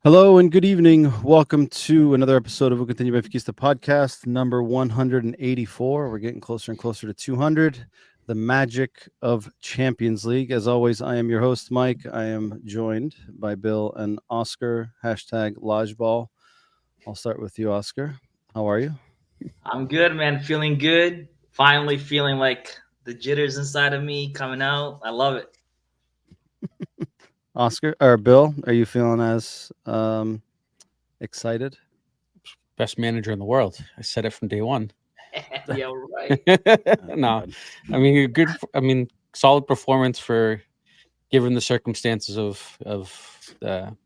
Hello and good evening. Welcome to another episode of Cantinho Benfiquista podcast, number 184. We're getting closer and closer to 200. The magic of Champions League. As always, I am your host, Mike. I am joined by Bill and Oscar. Hashtag Lodgeball. I'll start with you, Oscar. How are you? I'm good, man. Feeling good. Finally feeling like the jitters inside of me coming out. I love it. Oscar or Bill, are you feeling as excited? Best manager in the world. I said it from day one. Yeah, right. No, I mean good. I mean solid performance for given the circumstances of the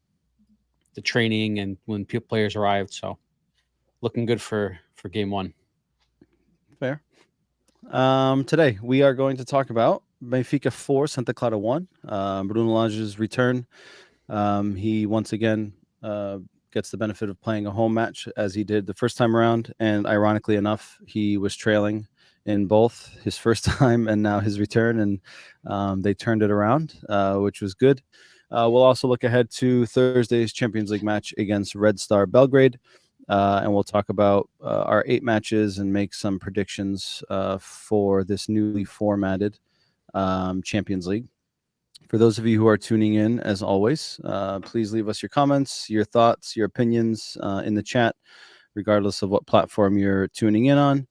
training and when players arrived. So looking good for game one. Fair. Today we are going to talk about Benfica 4, Santa Clara 1. Bruno Lage's return. He once again gets the benefit of playing a home match as he did the first time around. And ironically enough, he was trailing in both his first time and now his return. And they turned it around, which was good. We'll also look ahead to Thursday's Champions League match against Red Star Belgrade. And we'll talk about our 8 matches and make some predictions for this newly formatted Champions League. For those of you who are tuning in, as always, please leave us your comments, your thoughts, your opinions in the chat, regardless of what platform you're tuning in on.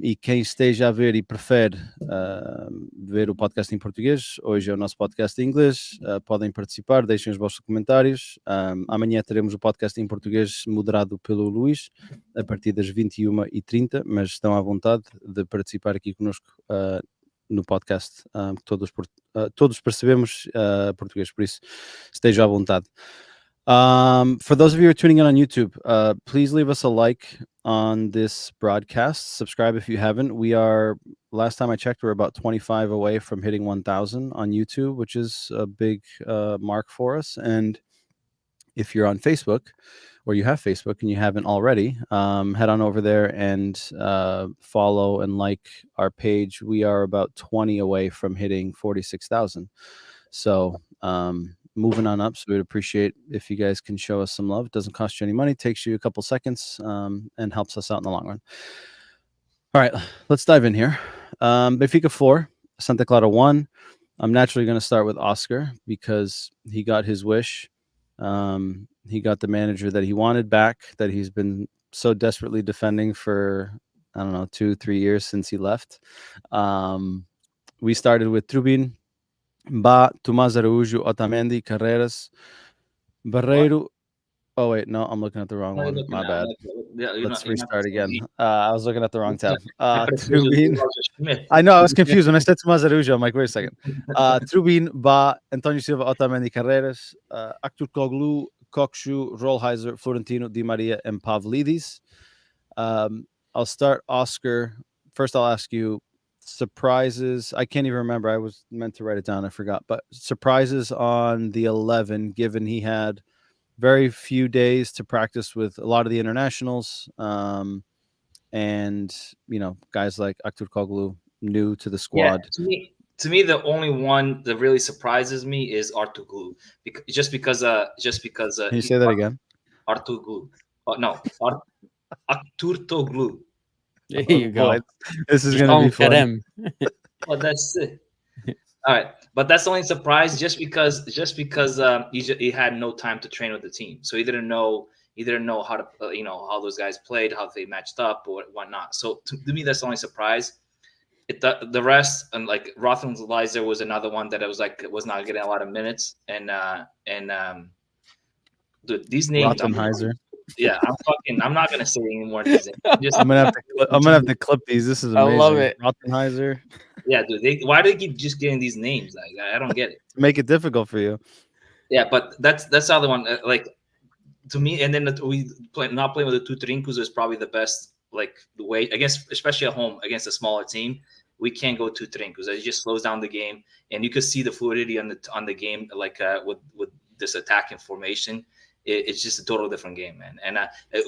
E quem esteja a ver e prefere ver o podcast em português, hoje é o nosso podcast em inglês. Podem participar, deixem os vossos comentários. Amanhã teremos o podcast em português moderado pelo Luís, a partir das 21h30, mas estão à vontade de participar aqui connosco no podcast. Todos percebemos português, por isso esteja à vontade. For those of you who are tuning in on YouTube, please leave us a like on this broadcast. Subscribe if you haven't. We are, last time I checked, we're about 25 away from hitting 1,000 on YouTube, which is a big mark for us. And if you're on Facebook or you have Facebook and you haven't already, head on over there and follow and like our page. We are about 20 away from hitting 46,000. So moving on up. So we'd appreciate if you guys can show us some love. It doesn't cost you any money. It takes you a couple seconds and helps us out in the long run. All right, let's dive in here. Benfica 4, Santa Clara 1. I'm naturally going to start with Oscar because he got his wish. He got the manager that he wanted back, that he's been so desperately defending for, 2-3 years since he left. We started with Trubin, Ba, Tomás Araújo, Otamendi, Carreras, Barreiro. Oh, wait, no, I'm looking at the wrong one. My bad. Let's restart again. I was looking at the wrong tab. Trubin. I know, I was confused when I said Tomás Araújo. I'm like, wait a second. Trubin, Ba, António Silva, Otamendi, Carreras, Aktürkoğlu, Kökcü, Rolheiser, Florentino, Di Maria, and Pavlidis. I'll start, Oscar. First, I'll ask you, surprises. I can't even remember. I was meant to write it down. I forgot. But surprises on the 11, given he had very few days to practice with a lot of the internationals. And, guys like Aktürkoğlu new to the squad. Yeah, to me, the only one that really surprises me is Artuğlu. Just because. Can you say that again? Artuğlu. No, Aktürkoğlu. There you go. Boy, this is going to be fun. Well, that's it. All right, but that's the only surprise, just because he had no time to train with the team, so he didn't know how to how those guys played, how they matched up, or whatnot. So to me, that's the only surprise. The rest, and like Rothenleiser was another one that I was not getting a lot of minutes, and these names. Rothenleiser. Yeah, I'm not gonna say any more. I'm gonna have to clip these. This is amazing. I love it. Rothenleiser. Yeah, dude. Why do they keep just getting these names? Like, I don't get it. Make it difficult for you. Yeah, but that's the other one. Like, to me, and then not playing with the two Trincos is probably the best. Like, the way against, especially at home against a smaller team, we can't go two Trincos. It just slows down the game, and you could see the fluidity on the game, like with this attacking formation. It's just a total different game, man. And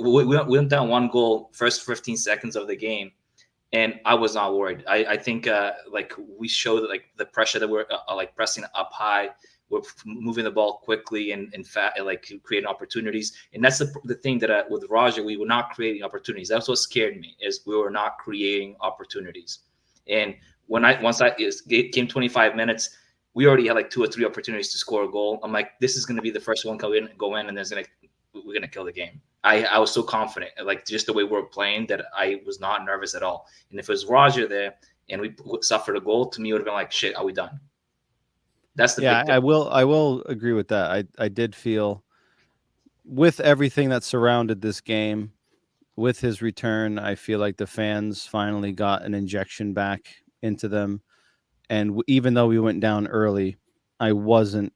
we went down one goal first 15 seconds of the game, and I was not worried. I think like we showed like the pressure that we're like pressing up high. we're moving the ball quickly and like creating opportunities. And that's the thing that with Raja, we were not creating opportunities. That's what scared me, is we were not creating opportunities. And once it came 25 minutes, we already had like 2 or 3 opportunities to score a goal. I'm like, this is going to be the first one go in, and we're going to kill the game. I was so confident, like just the way we're playing, that I was not nervous at all. And if it was Roger there and we suffered a goal, to me, it would have been like, shit, are we done? That's the big thing. I will agree with that. I did feel, with everything that surrounded this game, with his return, I feel like the fans finally got an injection back into them. And even though we went down early, I wasn't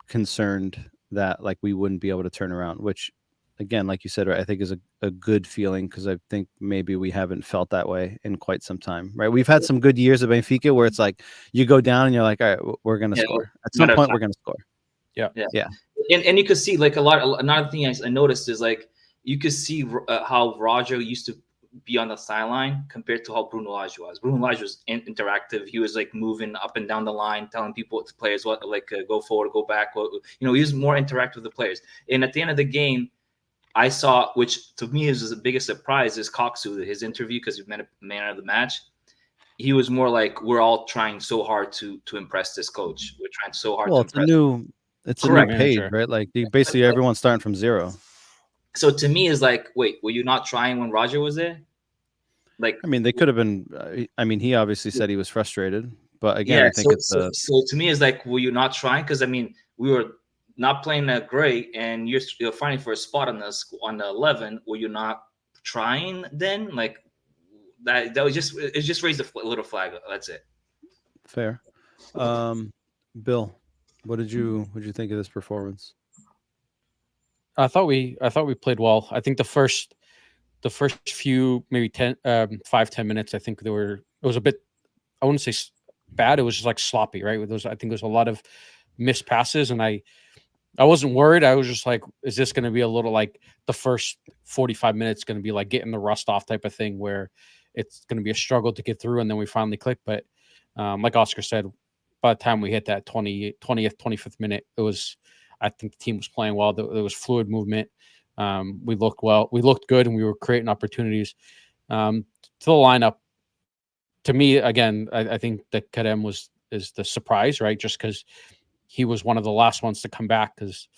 concerned that like we wouldn't be able to turn around, which, again, like you said, right, I think is a good feeling, because I think maybe we haven't felt that way in quite some time, right? We've had some good years of Benfica where it's like you go down and you're like, all right, we're going to score. At some point, we're going to score. Yeah. And you could see like another thing I noticed is like you could see how Roger used to be on the sideline compared to how Bruno Lage was. Bruno Lage was interactive. He was like moving up and down the line, telling people, players, what, like go forward, go back. You know, he was more interactive with the players. And at the end of the game, I saw, which to me is the biggest surprise, is Kökcü, his interview, because he met a man of the match. He was more like, we're all trying so hard to impress this coach. We're trying so hard to impress. It's a new page, right? Like basically everyone's starting from zero. So to me, is like, wait, were you not trying when Roger was there? Like, I mean, they could have bin. I mean, he obviously said he was frustrated, but again, yeah, I think so to me, it's like, were you not trying? Because I mean, we were not playing that great, and you're fighting for a spot on the 11. Were you not trying then? Like that was just raised a little flag. That's it. Fair. Bill, what did you think of this performance? I thought we played well. I think the first few, maybe 5-10 minutes, I think it was a bit, I wouldn't say bad. It was just like sloppy, right? I think there's a lot of missed passes, and I wasn't worried. I was just like, is this going to be a little like the first 45 minutes going to be like getting the rust off type of thing, where it's going to be a struggle to get through, and then we finally click. But like Oscar said, by the time we hit that 20th, 25th minute, I think the team was playing well. There was fluid movement. We looked well. We looked good, and we were creating opportunities. To the lineup, to me, again, I think that Kerem is the surprise, right? Just because he was one of the last ones to come back, because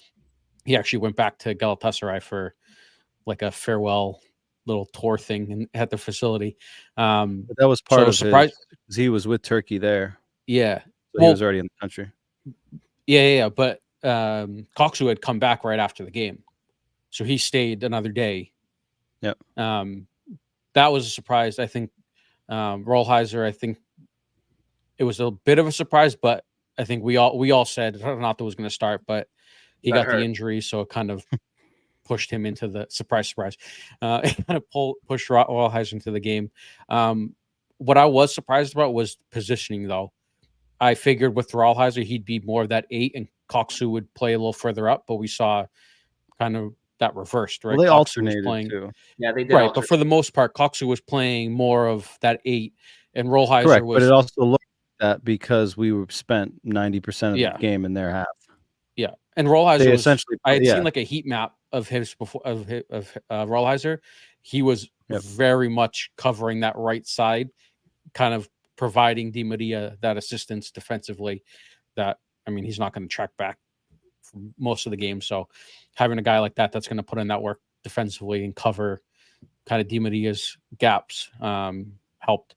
he actually went back to Galatasaray for like a farewell little tour thing at the facility. But that was part of surprise. He was with Turkey there. Yeah, so he was already in the country. Yeah. But Kökcü had come back right after the game, so he stayed another day. Yep. That was a surprise. I think Rollheiser, I think it was a bit of a surprise, but I think we all said Renato was going to start, but he got the injury, so it kind of pushed him into the surprise. It kind of pushed Rollheiser into the game. What I was surprised about was positioning, though. I figured with Rollheiser, he'd be more of that 8, and Kökcü would play a little further up, but we saw kind of that reversed, right? Well, they alternated too. Yeah, they did. Right, but for the most part, Kökcü was playing more of that 8, and Rollheiser was. But it also looked that because we spent 90% of the game in their half. Yeah, and Rollheiser was essentially. I had seen like a heat map of his before of Rollheiser. He was very much covering that right side, kind of providing Di Maria that assistance defensively. That, I mean, he's not going to track back for most of the game. So having a guy like that's going to put in that work defensively and cover kind of Di Maria's gaps helped.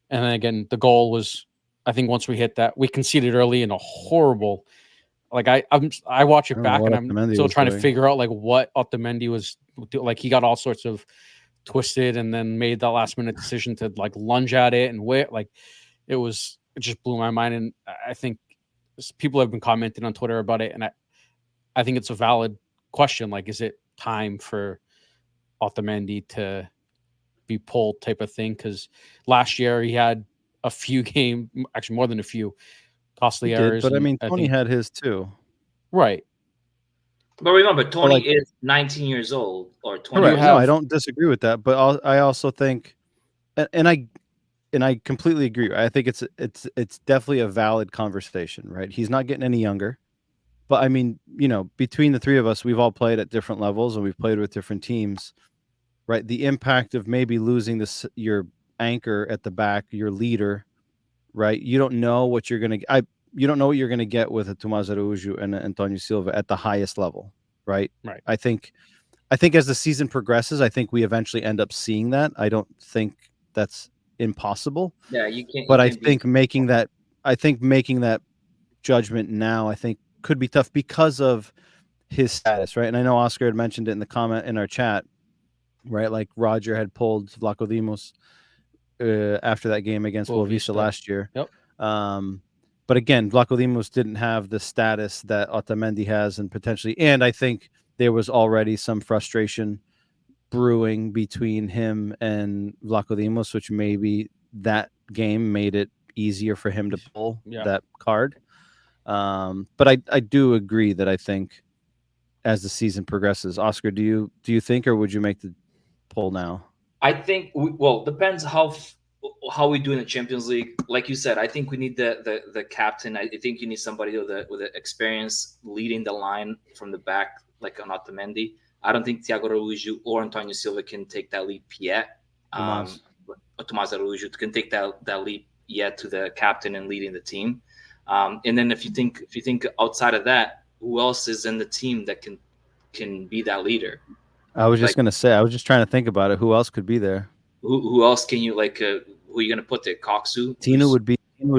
And then again, the goal was, I think once we hit that, we conceded early in a horrible, like I watch it back and I'm still trying to figure out like what Otamendi was like. He got all sorts of twisted and then made that last minute decision to like lunge at it and it just blew my mind. And I think people have been commenting on Twitter about it, and I think it's a valid question. Like, is it time for Otamendi to be pulled type of thing? Because last year he had a few actually more than a few costly errors. But I mean, Tony had his too. Right. But remember, Tony is 19 years old or 20. Correct. No, I don't disagree with that. But I also think, and and I completely agree. I think it's definitely a valid conversation, right? He's not getting any younger. But I mean, between the three of us, we've all played at different levels and we've played with different teams, right? The impact of maybe losing your anchor at the back, your leader, right? You don't know what you're going to you don't know what you're going to get with a Tomás Araújo and Antonio Silva at the highest level, right? Right. I think as the season progresses, I think we eventually end up seeing that. I don't think that's impossible. Yeah, you can't. But I think making that judgment now, I think could be tough because of his status, right? And I know Oscar had mentioned it in the comment in our chat, right? Like Roger had pulled Vlaco Dimos after that game against Boavista last year. Yep. But again, Vlaco Dimos didn't have the status that Otamendi has, and I think there was already some frustration brewing between him and Vlaco Dimos, which maybe that game made it easier for him to pull that card. But I do agree that I think as the season progresses, Oscar, do you think, or would you make the poll now? I think depends how we do in the Champions League. Like you said, I think we need the captain. I think you need somebody with experience leading the line from the back, like an Otamendi. I don't think Thiago Araújo or Antonio Silva can take that leap yet. Tomás Araújo can take that leap yet to the captain and leading the team. And then if you think outside of that, who else is in the team that can be that leader? I was just gonna say, I was just trying to think about it. Who else could be there? Who else can you who are you gonna put there? Coxu? Tino would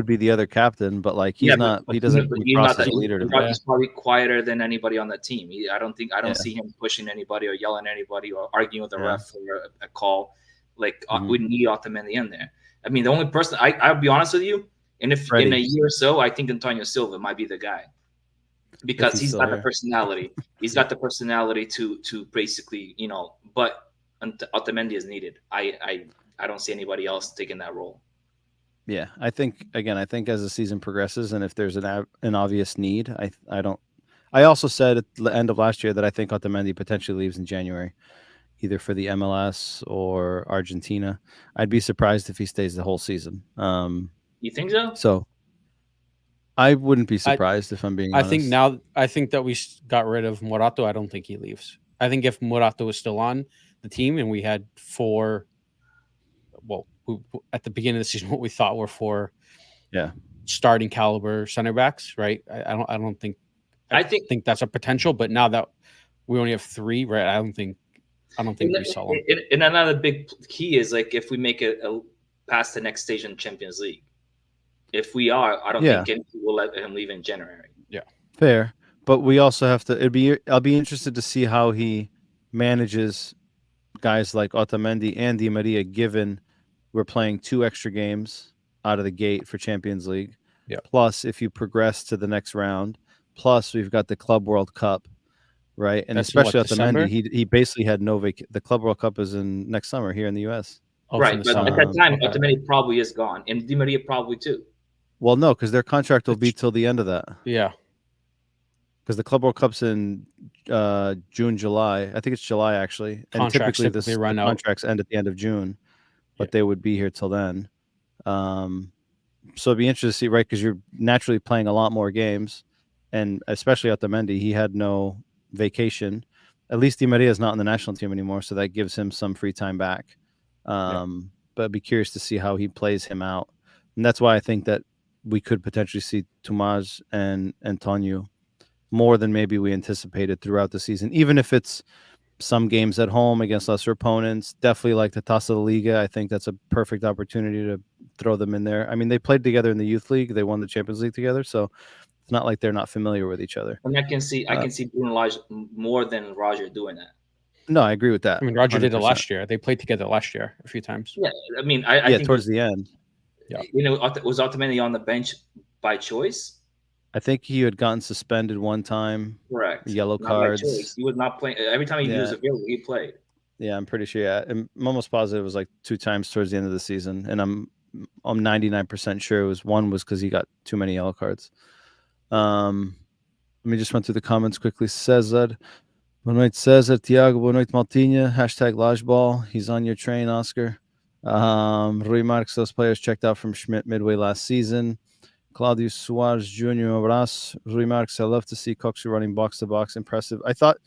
be the other captain, but like he doesn't come across as a leader. He's probably quieter than anybody on the team. I don't see him pushing anybody or yelling at anybody or arguing with the ref for a call. Like we need Otamendi in there. I mean, the only person I'll be honest with you. And if in a year or so, I think Antonio Silva might be the guy because he's got the personality. He's got the personality to basically, but Otamendi is needed. I don't see anybody else taking that role. Yeah, I think as the season progresses and if there's an obvious need, I don't. I also said at the end of last year that I think Otamendi potentially leaves in January, either for the MLS or Argentina. I'd be surprised if he stays the whole season. You think so? So I wouldn't be surprised if I'm being honest. I think that we got rid of Morato. I don't think he leaves. I think if Morato was still on the team and we had at the beginning of the season, what we thought were four starting caliber center backs, right? I think that's a potential, but now that we only have three, right? I don't think we saw him. And another big key is like if we make it past the next stage in Champions League. If we are, I don't think we'll let him leave in January. Yeah, fair. But we also have to. I'll be interested to see how he manages guys like Otamendi and Di Maria, given we're playing 2 extra games out of the gate for Champions League. Yeah. Plus, if you progress to the next round, plus we've got the Club World Cup, right? And that's especially Otamendi, he basically had no vacation. The Club World Cup is in next summer here in the U.S. Right, but at that time, Otamendi probably is gone, and Di Maria probably too. Well, no, because their contract will be till the end of that. Yeah. Because the Club World Cup's in June, July. I think it's July, actually. And typically the contracts end at the end of June, but they would be here till then. So it'd be interesting to see, right? Because you're naturally playing a lot more games, and especially Otamendi, he had no vacation. At least Di Maria is not in the national team anymore, so that gives him some free time back. But I'd be curious to see how he plays him out. And that's why I think that we could potentially see Tomás and Antonio more than maybe we anticipated throughout the season, even if it's some games at home against lesser opponents. Definitely like the Taça da Liga. I think that's a perfect opportunity to throw them in there. I mean, they played together in the youth league. They won the Champions League together, so it's not like they're not familiar with each other. I mean, I can see Bruno Lage more than Roger doing that. No, I agree with that. I mean, Roger 100%. Did it last year. They played together last year a few times. Yeah, I mean, I think towards the end. Yeah, was Otamendi on the bench by choice? I think he had gotten suspended one time. Correct. Yellow cards. He was not playing. Every time he was available, he played. Yeah, I'm pretty sure. Yeah, I'm almost positive it was like 2 times towards the end of the season, and I'm 99% sure it was one was because he got too many yellow cards. Let me just run through the comments quickly. Cesar, boa noite, Cesar. Tiago, boa noite, Maltinha. #LageBall. He's on your train, Oscar. Rui Marques, those players checked out from Schmidt midway last season. Claudio Suarez Jr. Obras. Rui Marques, I love to see Kökcü running box to box. Impressive. I thought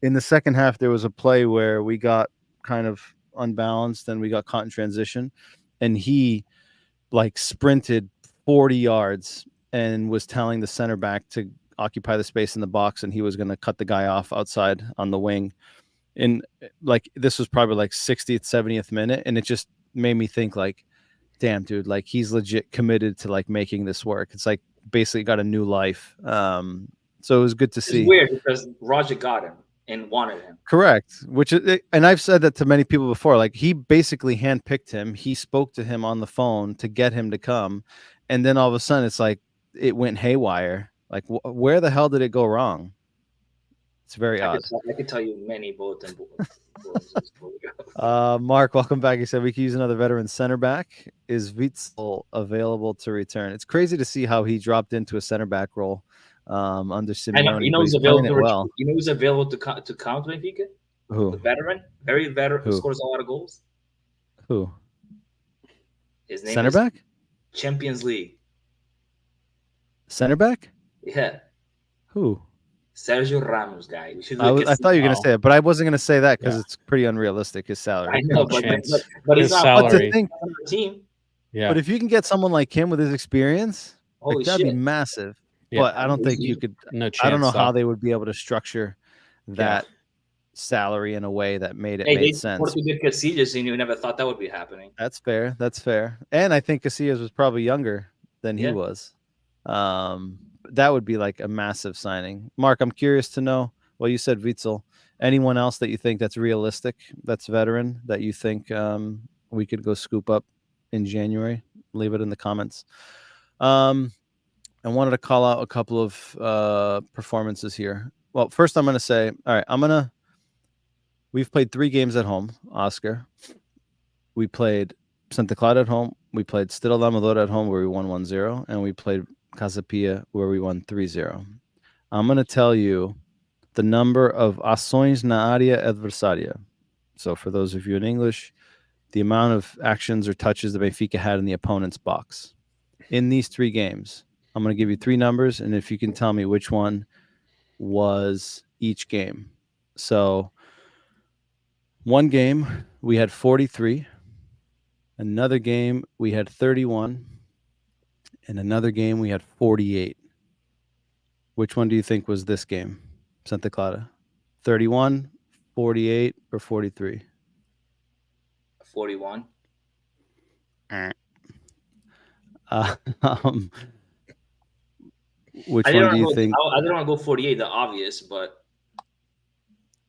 in the second half there was a play where we got kind of unbalanced and we got caught in transition, and he like sprinted 40 yards and was telling the center back to occupy the space in the box, and he was going to cut the guy off outside on the wing. And like this was probably like 60th, 70th minute, and it just made me think like, damn, dude, like he's legit committed to like making this work. It's like basically got a new life. So it was good to see. It's weird because Roger got him and wanted him. Correct. Which is, and I've said that to many people before. Like he basically handpicked him. He spoke to him on the phone to get him to come, and then all of a sudden it's like it went haywire. Like where the hell did it go wrong? It's very odd. I could tell you many bulletin boards. Mark, welcome back. He said we could use another veteran center back. Is Witsel available to return? It's crazy to see how he dropped into a center back role under Simeone. I know, you know who's available. Well. You know who's available to count Benfica? Who? The veteran, very veteran, who scores a lot of goals. Who? His name center is back. Champions League. Center back? Yeah. Who? Sergio Ramos, guy. I thought you were going to say it, but I wasn't going to say that because it's pretty unrealistic, his salary. I know, but his salary. Team. Yeah. But if you can get someone like him with his experience, like, that'd be massive. Yeah. But I don't think you could. No chance, I don't know how they would be able to structure that salary in a way that made it made sense. Casillas, and you never thought that would be happening. That's fair. That's fair. And I think Casillas was probably younger than he was. That would be like a massive signing. Mark, I'm curious to know. Well, you said Witsel. Anyone else that you think that's realistic, that's veteran, that you think we could go scoop up in January? Leave it in the comments. I wanted to call out a couple of performances here. Well, first I'm going to say, all right, we've played 3 games at home, Oscar. We played Santa Clara at home. We played Stella Lamadora at home where we won 1-0, and we played Casa Pia where we won 3-0. I'm going to tell you the number of ações na área adversária. So for those of you in English, the amount of actions or touches that Benfica had in the opponent's box. In these 3 games, I'm going to give you 3 numbers, and if you can tell me which one was each game. So one game, we had 43. Another game, we had 31. And another game, we had 48. Which one do you think was this game, Santa Clara? 31, 48, or 43? 41. Which one do you think? I didn't want to go 48, the obvious, but.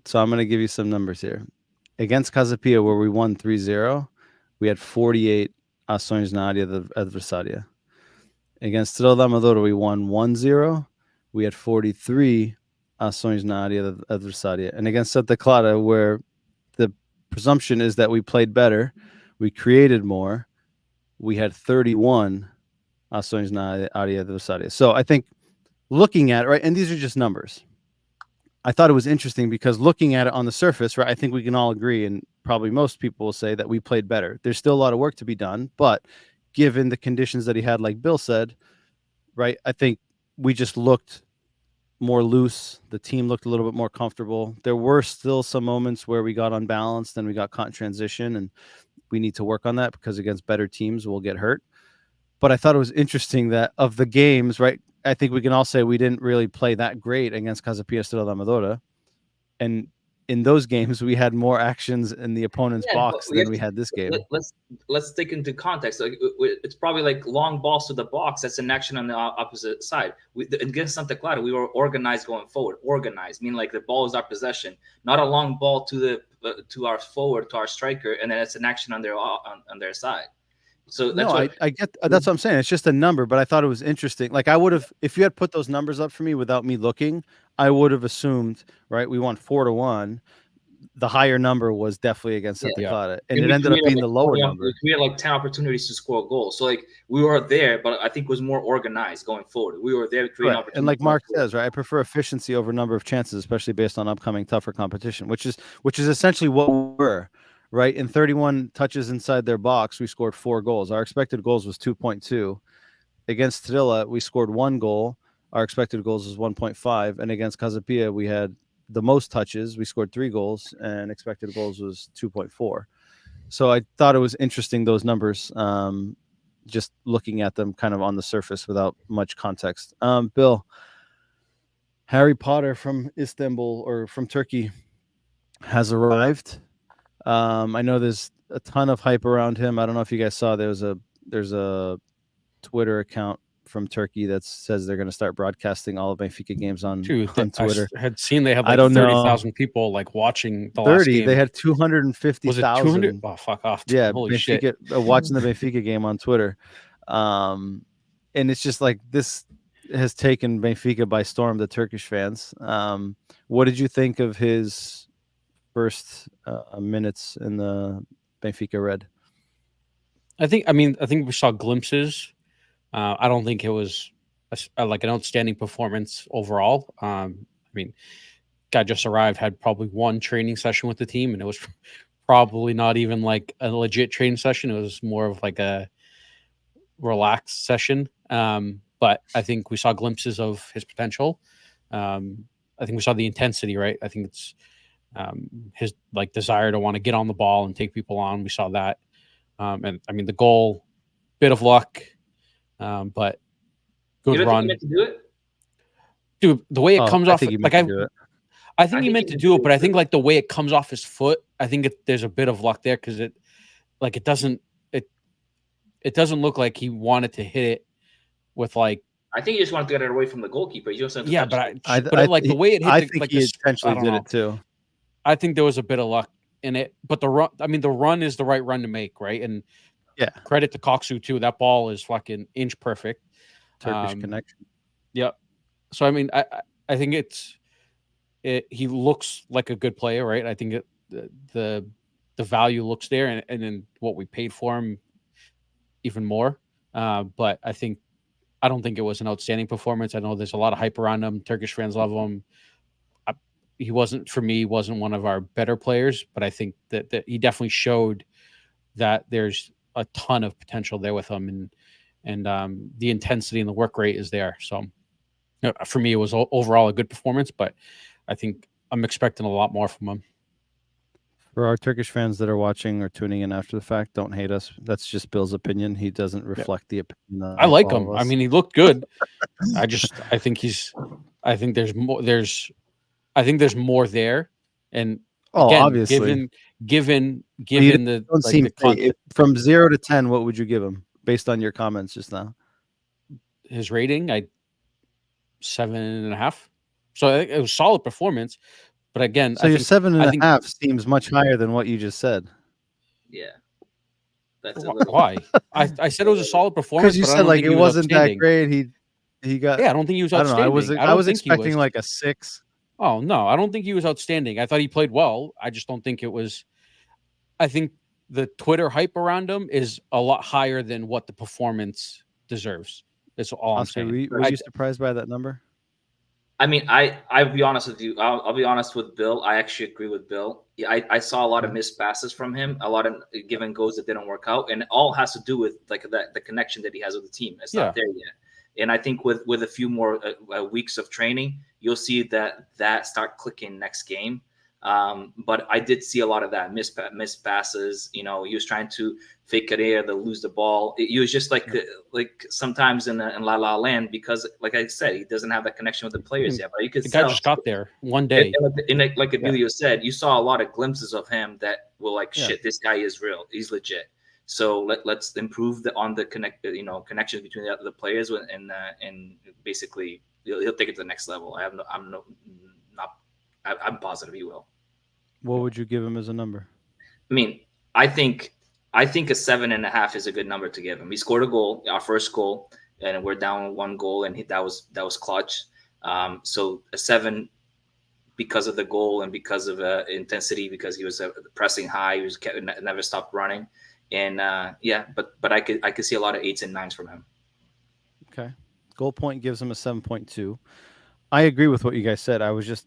So I'm going to give you some numbers here. Against Casa Pia, where we won 3-0, we had 48 ações na área adversária. Against Stella Lamadora, we won 1-0. We had 43 ações na área adversária. And against Santa Clara, where the presumption is that we played better, we created more, we had 31 ações na área adversária. So I think looking at it, right, and these are just numbers. I thought it was interesting because looking at it on the surface, right, I think we can all agree, and probably most people will say that we played better. There's still a lot of work to be done, but given the conditions that he had, like Bill said, right, I think we just looked more loose. The team looked a little bit more comfortable. There were still some moments where we got unbalanced and we got caught in transition, and we need to work on that because against better teams, we'll get hurt. But I thought it was interesting that of the games, right, I think we can all say we didn't really play that great against Casa Pia Stella Lamadora. And in those games, we had more actions in the opponent's box than we had this game. Let's take into context. Like it's probably like long balls to the box. That's an action on the opposite side. Against Santa Clara, we were organized going forward. Organized, meaning like the ball is our possession, not a long ball to our forward, to our striker, and then it's an action on their side. So that's I get that's what I'm saying. It's just a number, but I thought it was interesting. Like I would have, if you had put those numbers up for me without me looking, I would have assumed, right, we won 4-1. The higher number was definitely against Santa Clara, and it ended up being the lower number. We had like 10 opportunities to score a goal. So like we were there, but I think it was more organized going forward. We were there creating opportunities. And like Mark says, right, I prefer efficiency over number of chances, especially based on upcoming tougher competition, which is essentially what we were. right? In 31 touches inside their box, we scored 4 goals. Our expected goals was 2.2. Against Tadilla, we scored 1 goal. Our expected goals was 1.5. And against Casapia, we had the most touches. We scored 3 goals, and expected goals was 2.4. So I thought it was interesting, those numbers, just looking at them kind of on the surface without much context. Bill, Harry Potter from Istanbul or from Turkey has arrived. I know there's a ton of hype around him. I don't know if you guys saw there's a Twitter account from Turkey that says they're going to start broadcasting all of Benfica games on Twitter. I had seen they had I like don't know. 30,000 people like watching the last 30. game. They had 250,000. Was it 200? Oh, fuck off. Yeah, Holy Benfica, shit. watching the Benfica game on Twitter. And it's just like this has taken Benfica by storm, the Turkish fans. What did you think of his first minutes in the Benfica red? I think we saw glimpses. I don't think it was like an outstanding performance overall. I mean, guy just arrived, had probably 1 training session with the team, and it was probably not even like a legit training session. It was more of like a relaxed session. But I think we saw glimpses of his potential. I think we saw the intensity, right? I think it's his like desire to want to get on the ball and take people on. We saw that. And I mean, the goal, bit of luck, but good run. You meant to do it? Dude, the way it comes off, like I think he meant to do it, but I think like the way it comes off his foot, I think there's a bit of luck there because it doesn't look like he wanted to hit it with like. I think he just wanted to get it away from the goalkeeper. You just yeah, but the way it hit, I think he intentionally did it too. I think there was a bit of luck in it, but the run, I mean, the run is the right run to make, right? And yeah, credit to Kökcü too. That ball is fucking inch perfect. Turkish connection. Yep. So I mean, I think he looks like a good player, right? I think the value looks there, and then what we paid for him even more. But I don't think it was an outstanding performance. I know there's a lot of hype around him. Turkish fans love him. He wasn't one of our better players, but I think that he definitely showed that there's a ton of potential there with him, and the intensity and the work rate is there. So for me, it was overall a good performance, but I think I'm expecting a lot more from him. For our Turkish fans that are watching or tuning in after the fact, don't hate us. That's just Bill's opinion. He doesn't reflect the opinion. I like him. I mean, he looked good. I think there's more there, and again, obviously, given the from 0 to 10, what would you give him based on your comments just now? His rating, 7.5. So it was a solid performance, but again, so your 7.5 seems much higher than what you just said. Yeah, that's why I said it was a solid performance because you said like it wasn't that great. He got. Yeah, I don't think he was outstanding. I was expecting like a 6. Oh, no, I don't think he was outstanding. I thought he played well. I just don't think it was. I think the Twitter hype around him is a lot higher than what the performance deserves. That's all I'm saying. Were you surprised by that number? I mean, I'll be honest with you. I'll be honest with Bill. I actually agree with Bill. I saw a lot of missed passes from him, a lot of given goals that didn't work out, and it all has to do with like the connection that he has with the team. It's not there yet. And I think with a few more weeks of training, you'll see that start clicking next game. But I did see a lot of that missed passes. You know, he was trying to fake career to lose the ball. He was just like sometimes in La La Land because, like I said, he doesn't have that connection with the players yet. But you could the guy just got there one day. And like Emilio said, you saw a lot of glimpses of him that were like, shit, this guy is real. He's legit. So let's improve the connection between the players and basically he'll take it to the next level. I'm positive he will. What would you give him as a number? I mean, I think a 7.5 is a good number to give him. He scored a goal, our first goal, and we're down 1 goal, and that was clutch. So a 7 because of the goal and because of intensity, because he was pressing high, he was never stopped running. And but I could see a lot of 8s and 9s from him. Okay, goal point gives him a 7.2. I agree with what you guys said. I was just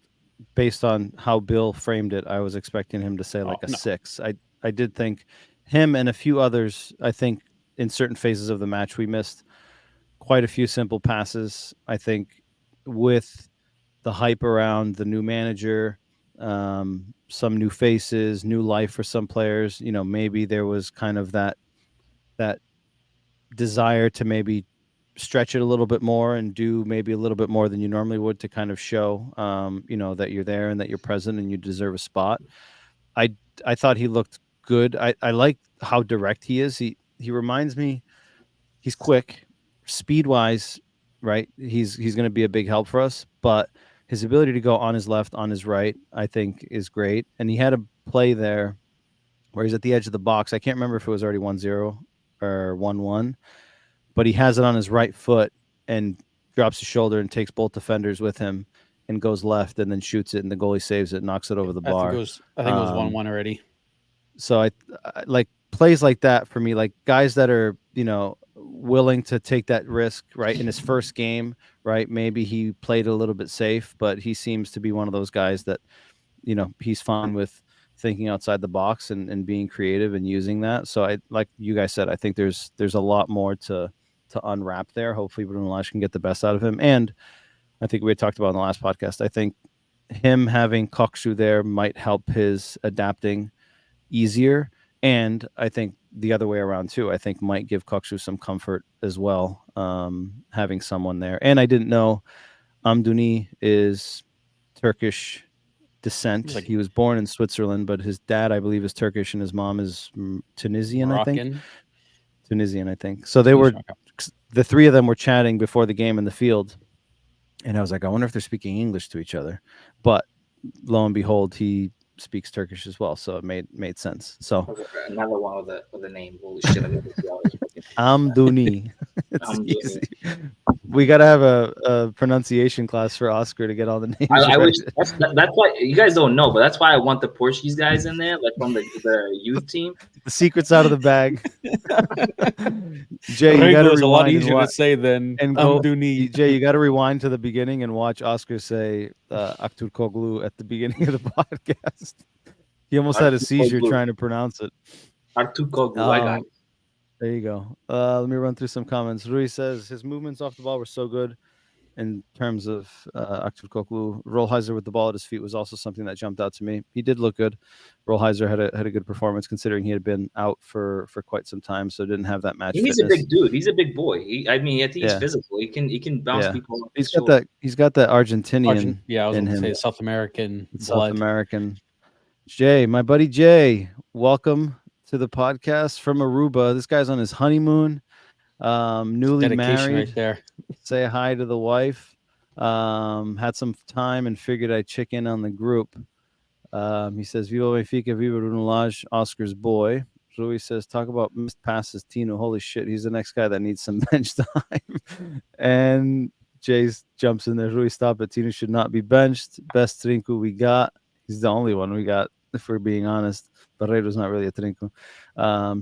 based on how Bill framed it. I was expecting him to say like a 6. I did think him and a few others, I think in certain phases of the match, we missed quite a few simple passes. I think with the hype around the new manager, some new faces, new life for some players, maybe there was kind of that desire to maybe stretch it a little bit more and do maybe a little bit more than you normally would to kind of show, that you're there and that you're present and you deserve a spot. I thought he looked good. I like how direct he is. He reminds me, he's quick, speed wise, right? He's going to be a big help for us, but his ability to go on his left, on his right, I think is great. And he had a play there where he's at the edge of the box. I can't remember if it was already 1-0 or 1-1, but he has it on his right foot and drops his shoulder and takes both defenders with him and goes left and then shoots it, and the goalie saves it, knocks it over the bar. I think it was 1-1 already. So I like plays like that for me, like guys that are, willing to take that risk, right? In his first game, right? Maybe he played a little bit safe, but he seems to be one of those guys that, he's fine with thinking outside the box and being creative and using that. So I, like you guys said, I think there's a lot more to unwrap there. Hopefully Bruno Lage can get the best out of him. And I think we had talked about in the last podcast, I think him having Kökcü there might help his adapting easier. And I think the other way around too, I think might give Kökcü some comfort as well, having someone there. And I didn't know Amdouni is Turkish descent. Like, he was born in Switzerland, but his dad, I believe, is Turkish and his mom is Tunisian, Moroccan. I think. Tunisian, I think. So the three of them were chatting before the game in the field. And I was like, I wonder if they're speaking English to each other. But lo and behold, he speaks Turkish as well, so it made sense. So another one with the name. Holy shit! Amdouni. It's easy. We gotta have a pronunciation class for Oscar to get all the names. I wish that's why you guys don't know, but that's why I want the Portuguese guys in there, like from the youth team. The secret's out of the bag. Jay, you gotta a lot easier to say than Amdouni. Jay, you gotta rewind to the beginning and watch Oscar say Aktürkoğlu at the beginning of the podcast. He almost had a seizure trying to pronounce it. Aktürkoğlu, I got it. There you go. Let me run through some comments. Rui says his movements off the ball were so good in terms of Aktürkoğlu. Rollheiser with the ball at his feet was also something that jumped out to me. He did look good. Rollheiser had a good performance considering he had been out for quite some time, so didn't have that match. He's fitness. A big dude. He's a big boy. I think he's physical. He can bounce people. He's got that Argentinian. I was in going to him. say South American. South American. Jay, my buddy Jay, welcome to the podcast from Aruba. This guy's on his honeymoon, newly married. Right there. Say hi to the wife. Had some time and figured I'd check in on the group. He says, Viva Benfica, Viva Bruno Lage, Oscar's boy. Rui says, talk about missed passes, Tino. Holy shit, he's the next guy that needs some bench time. And Jay jumps in there. Rui, stop it. Tino should not be benched. Best Trinco we got. He's the only one we got, if we're being honest. Barreiro's not really a Trinco.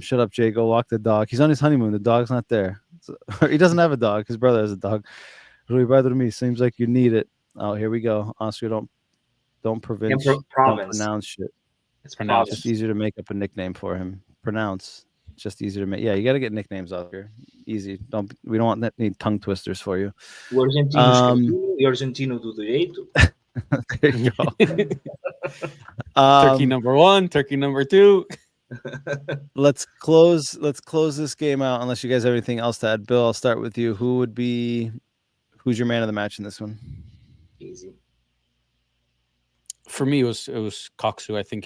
Shut up, Jay. Go walk the dog. He's on his honeymoon. The dog's not there. So, he doesn't have a dog. His brother has a dog. Rui, by the me, seems like you need it. Oh, here we go. Oscar, don't pronounce shit. It's pronounced. Just easier to make up a nickname for him. Pronounce. Just easier to make. Yeah, you got to get nicknames, Oscar. Easy. We don't want any tongue twisters for you. Argentino do direito. There you go. Turkey number 1, Turkey number 2. Let's close this game out unless you guys have anything else to add. Bill, I'll start with you. Who's your man of the match in this one? Easy. For me, it was Kökcü. I think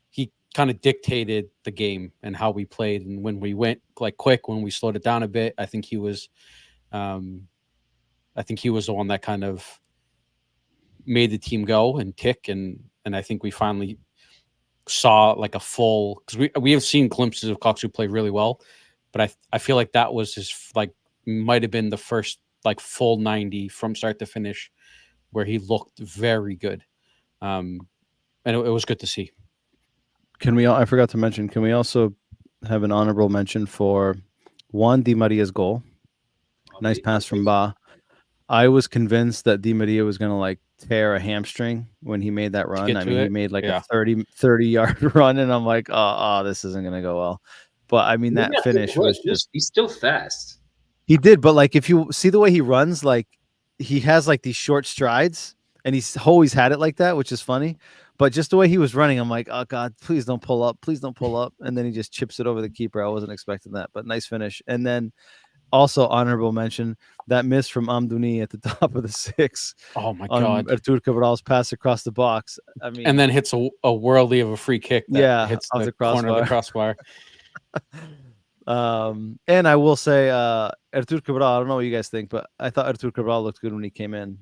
he kind of dictated the game and how we played, and when we went like quick, when we slowed it down a bit, I think he was the one that kind of made the team go and tick, and I think we finally saw like a full, because we have seen glimpses of Kökcü play really well, but I feel like that was his, like, might have been the first like full 90 from start to finish where he looked very good, and it was good to see. I forgot to mention, can we also have an honorable mention for Juan Di Maria's goal? Nice pass from Ba. I was convinced that Di Maria was going to like tear a hamstring when he made that run. get I to mean, he it? made like Yeah. a 30-yard run, and I'm like, oh, this isn't gonna go well. But I mean, that Yeah, finish was just he's still fast. he did. But like, if you see the way he runs, like he has like these short strides, and he's always had it like that, which is funny. But just the way he was running, I'm like, oh God, please don't pull up, please don't pull up. And then he just chips it over the keeper. I wasn't expecting that, but nice finish. And then also honorable mention that miss from Amdouni at the top of the 6. Oh my on God. Artur Cabral's pass across the box. I mean, And then hits a worldly of a free kick that hits off the corner of the crossbar. And I will say, Artur Cabral, I don't know what you guys think, but I thought Artur Cabral looked good when he came in.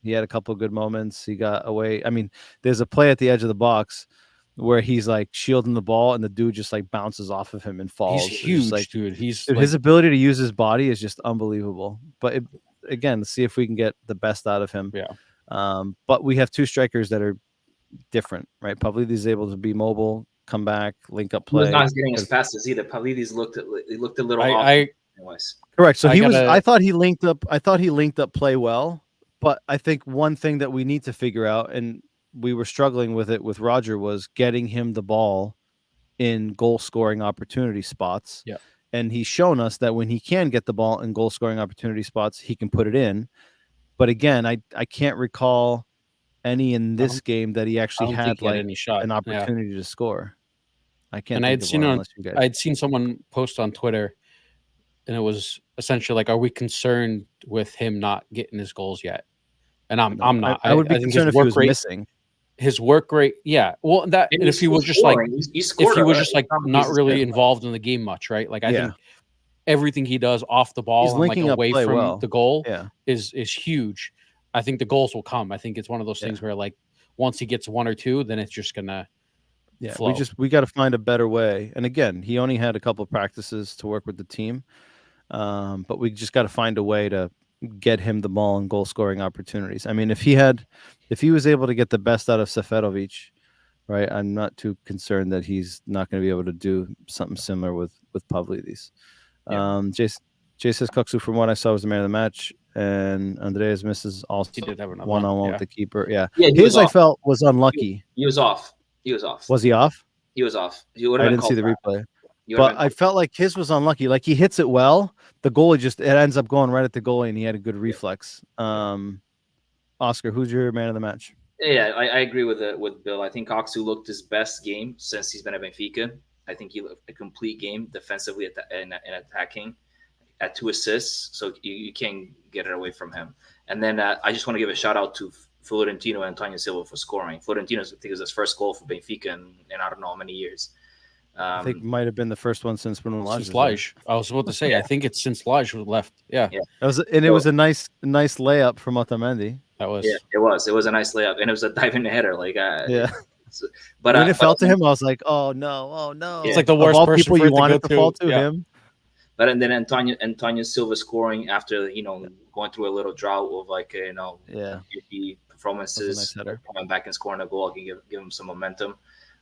He had a couple of good moments. He got away. I mean, there's a play at the edge of the box where he's like shielding the ball, and the dude just like bounces off of him and falls. He's huge, like, dude. His ability to use his body is just unbelievable. But again, let's see if we can get the best out of him. Yeah. But we have two strikers that are different, right? Pavlidis is able to be mobile, come back, link up play. He was not getting as fast as either. Pavlidis looked a little off. Anyways. Correct. So I thought he linked up play well, but I think one thing that we need to figure out, and we were struggling with it with Roger, was getting him the ball in goal scoring opportunity spots. Yeah. And he's shown us that when he can get the ball in goal scoring opportunity spots, he can put it in. But again, I can't recall any in this game that he actually had like any shot. an opportunity to score. I can't. And I'd seen someone post on Twitter, and it was essentially like, "Are we concerned with him not getting his goals yet?" And I'm not. I would be concerned if he was missing. His work rate, yeah. Well, that and if he was just like, if he was just like not really involved in the game much, right? Like I think everything he does off the ball and like away from the goal is huge. I think the goals will come. I think it's one of those things where like once he gets one or two, then it's just gonna flow. We got to find a better way. And again, he only had a couple of practices to work with the team, but we just got to find a way to get him the ball and goal scoring opportunities. I mean, if he was able to get the best out of Seferovic, right, I'm not too concerned that he's not going to be able to do something similar with Pavlidis. Jay says Kökcü, from what I saw, was the man of the match, and Andreas misses also one-on-one with the keeper. His I felt was unlucky. He was off. Was he off? He was off. I didn't see the replay. But I felt like his was unlucky. Like he hits it well. The goalie it ends up going right at the goalie, and he had a good reflex. Oscar, who's your man of the match? Yeah, I agree with Bill. I think Kökcü looked his best game since he's been at Benfica. I think he looked a complete game defensively and attacking, at 2 assists. So you can't get it away from him. And then I just want to give a shout out to Florentino and Antonio Silva for scoring. Florentino, I think, it was his first goal for Benfica in I don't know how many years. I think might have been the first one since Bruno Lage. Since Lage. I was about to say, I think it's since Lage left. Yeah. It was a nice layup from Otamendi. That was. Yeah, it was a nice layup, and it was a diving header. Like but when it fell to him, I was like, oh no. It's like the worst of all person people for you wanted to fall to yeah. him. But and then Antonio Silva scoring after going through a little drought of like performances, coming back and scoring a goal, I can give him some momentum.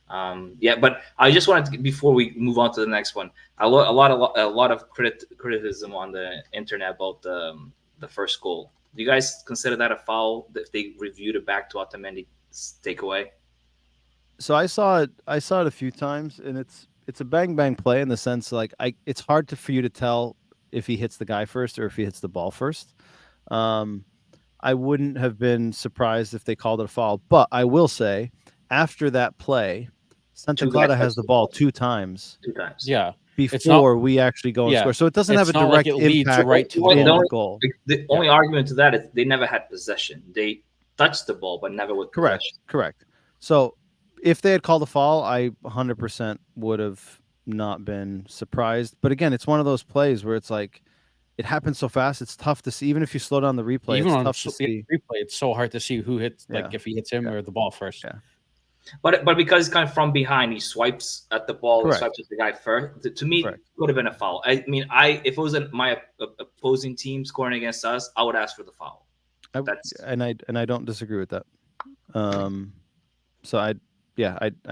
But I just wanted to, before we move on to the next one, a lot of criticism on the internet about the first goal. Do you guys consider that a foul if they reviewed it back to Otamendi's takeaway? So I saw it a few times, and it's a bang play in the sense like it's hard for you to tell if he hits the guy first or if he hits the ball first. I wouldn't have been surprised if they called it a foul, but I will say after that play, Santa Clara has the ball two times. Yeah. Before we actually go and score. So it doesn't have a direct impact to the goal. The only argument to that is they never had possession. They touched the ball, but never with possession. Correct. So if they had called a foul, I 100% would have not been surprised. But again, it's one of those plays where it's like it happens so fast. It's tough to see. Even if you slow down the replay, even it's on tough to see. Replay, it's so hard to see who hits, like if he hits him or the ball first. Yeah. But because he's kind of from behind, he swipes at the ball. He swipes at the guy first. To me, it would have been a foul. I mean, if it was my opposing team scoring against us, I would ask for the foul. And I don't disagree with that. So I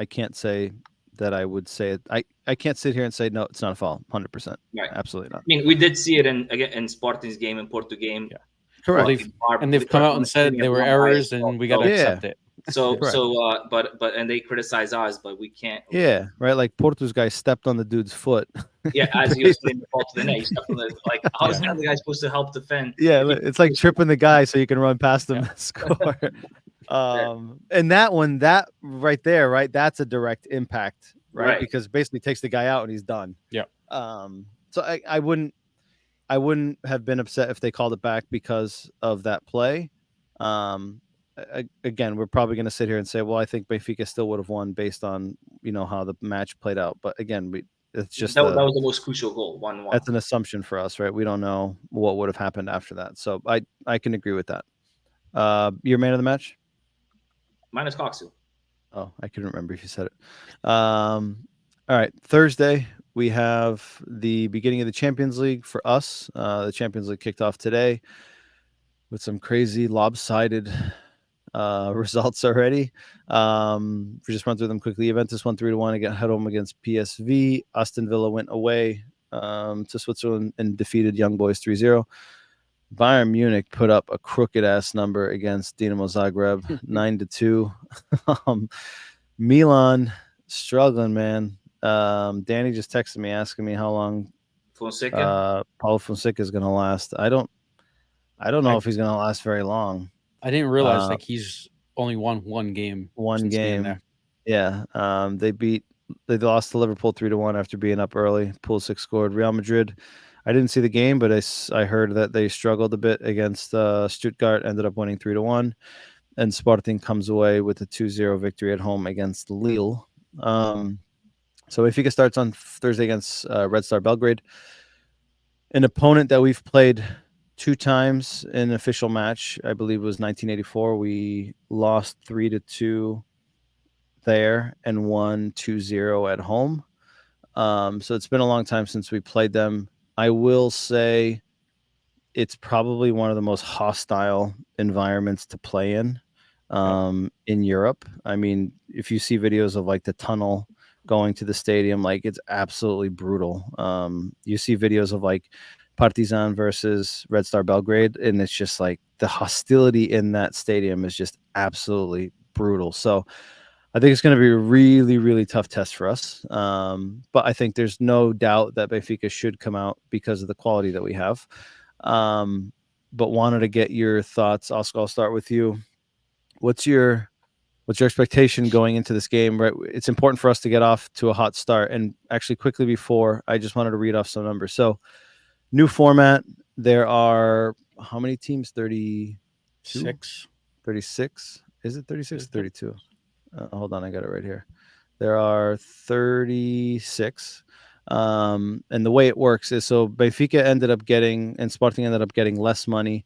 can't say that I would say it. I can't sit here and say no, it's not a foul. 100%. Right. Absolutely not. I mean, we did see it in Sporting's game in Porto game. Yeah. Correct. And they've come out and said there were errors, and we got to accept it. So, Correct. but and they criticize us, but we can't. Yeah, right. Like Porto's guy stepped on the dude's foot. Yeah, as he was putting the ball to the net, he stepped on like, how is the other guy supposed to help defend? Yeah, it's like tripping the guy so you can run past him and score. And that right there, right? That's a direct impact, right? Because basically takes the guy out and he's done. Yeah. So I wouldn't have been upset if they called it back because of that play. Again, we're probably going to sit here and say, well, I think Benfica still would have won based on, how the match played out. But again, it's just that was the most crucial goal, 1-1. That's an assumption for us, right? We don't know what would have happened after that. So I can agree with that. Your man of the match? Mine is Kökcü. Oh, I couldn't remember if you said it. All right. Thursday, we have the beginning of the Champions League for us. The Champions League kicked off today with some crazy lopsided results already. We just run through them quickly. Juventus won 3-1 at home against PSV. Aston Villa went away to Switzerland and defeated Young Boys 3-0. Bayern Munich put up a crooked ass number against Dinamo Zagreb, 9-2. Milan struggling, man. Danny just texted me asking me how long Paulo Fonseca is going to last. I don't know if he's going to last very long. I didn't realize he's only won one game. Yeah. They lost to Liverpool 3-1 after being up early. Pulisic scored. Real Madrid, I didn't see the game, but I heard that they struggled a bit against Stuttgart, ended up winning 3-1. And Sporting comes away with a 2-0 victory at home against Lille. So Benfica starts on Thursday against Red Star Belgrade, an opponent that we've played 2 times in an official match. I believe it was 1984. We lost 3-2 there and won 2-0 at home. So it's been a long time since we played them. I will say it's probably one of the most hostile environments to play in Europe. I mean, if you see videos of like the tunnel going to the stadium, like it's absolutely brutal. You see videos of like Partizan versus Red Star Belgrade, and it's just like the hostility in that stadium is just absolutely brutal. So I think it's going to be a really, really tough test for us. But I think there's no doubt that Benfica should come out because of the quality that we have. But wanted to get your thoughts. Oscar, I'll start with you. What's your expectation going into this game? Right, it's important for us to get off to a hot start. And actually, quickly before, I just wanted to read off some numbers. So, new format. There are how many teams? 36. 36. Is it 36 or 32? Hold on, I got it right here. There are 36. And the way it works is so Benfica ended up getting and Sporting ended up getting less money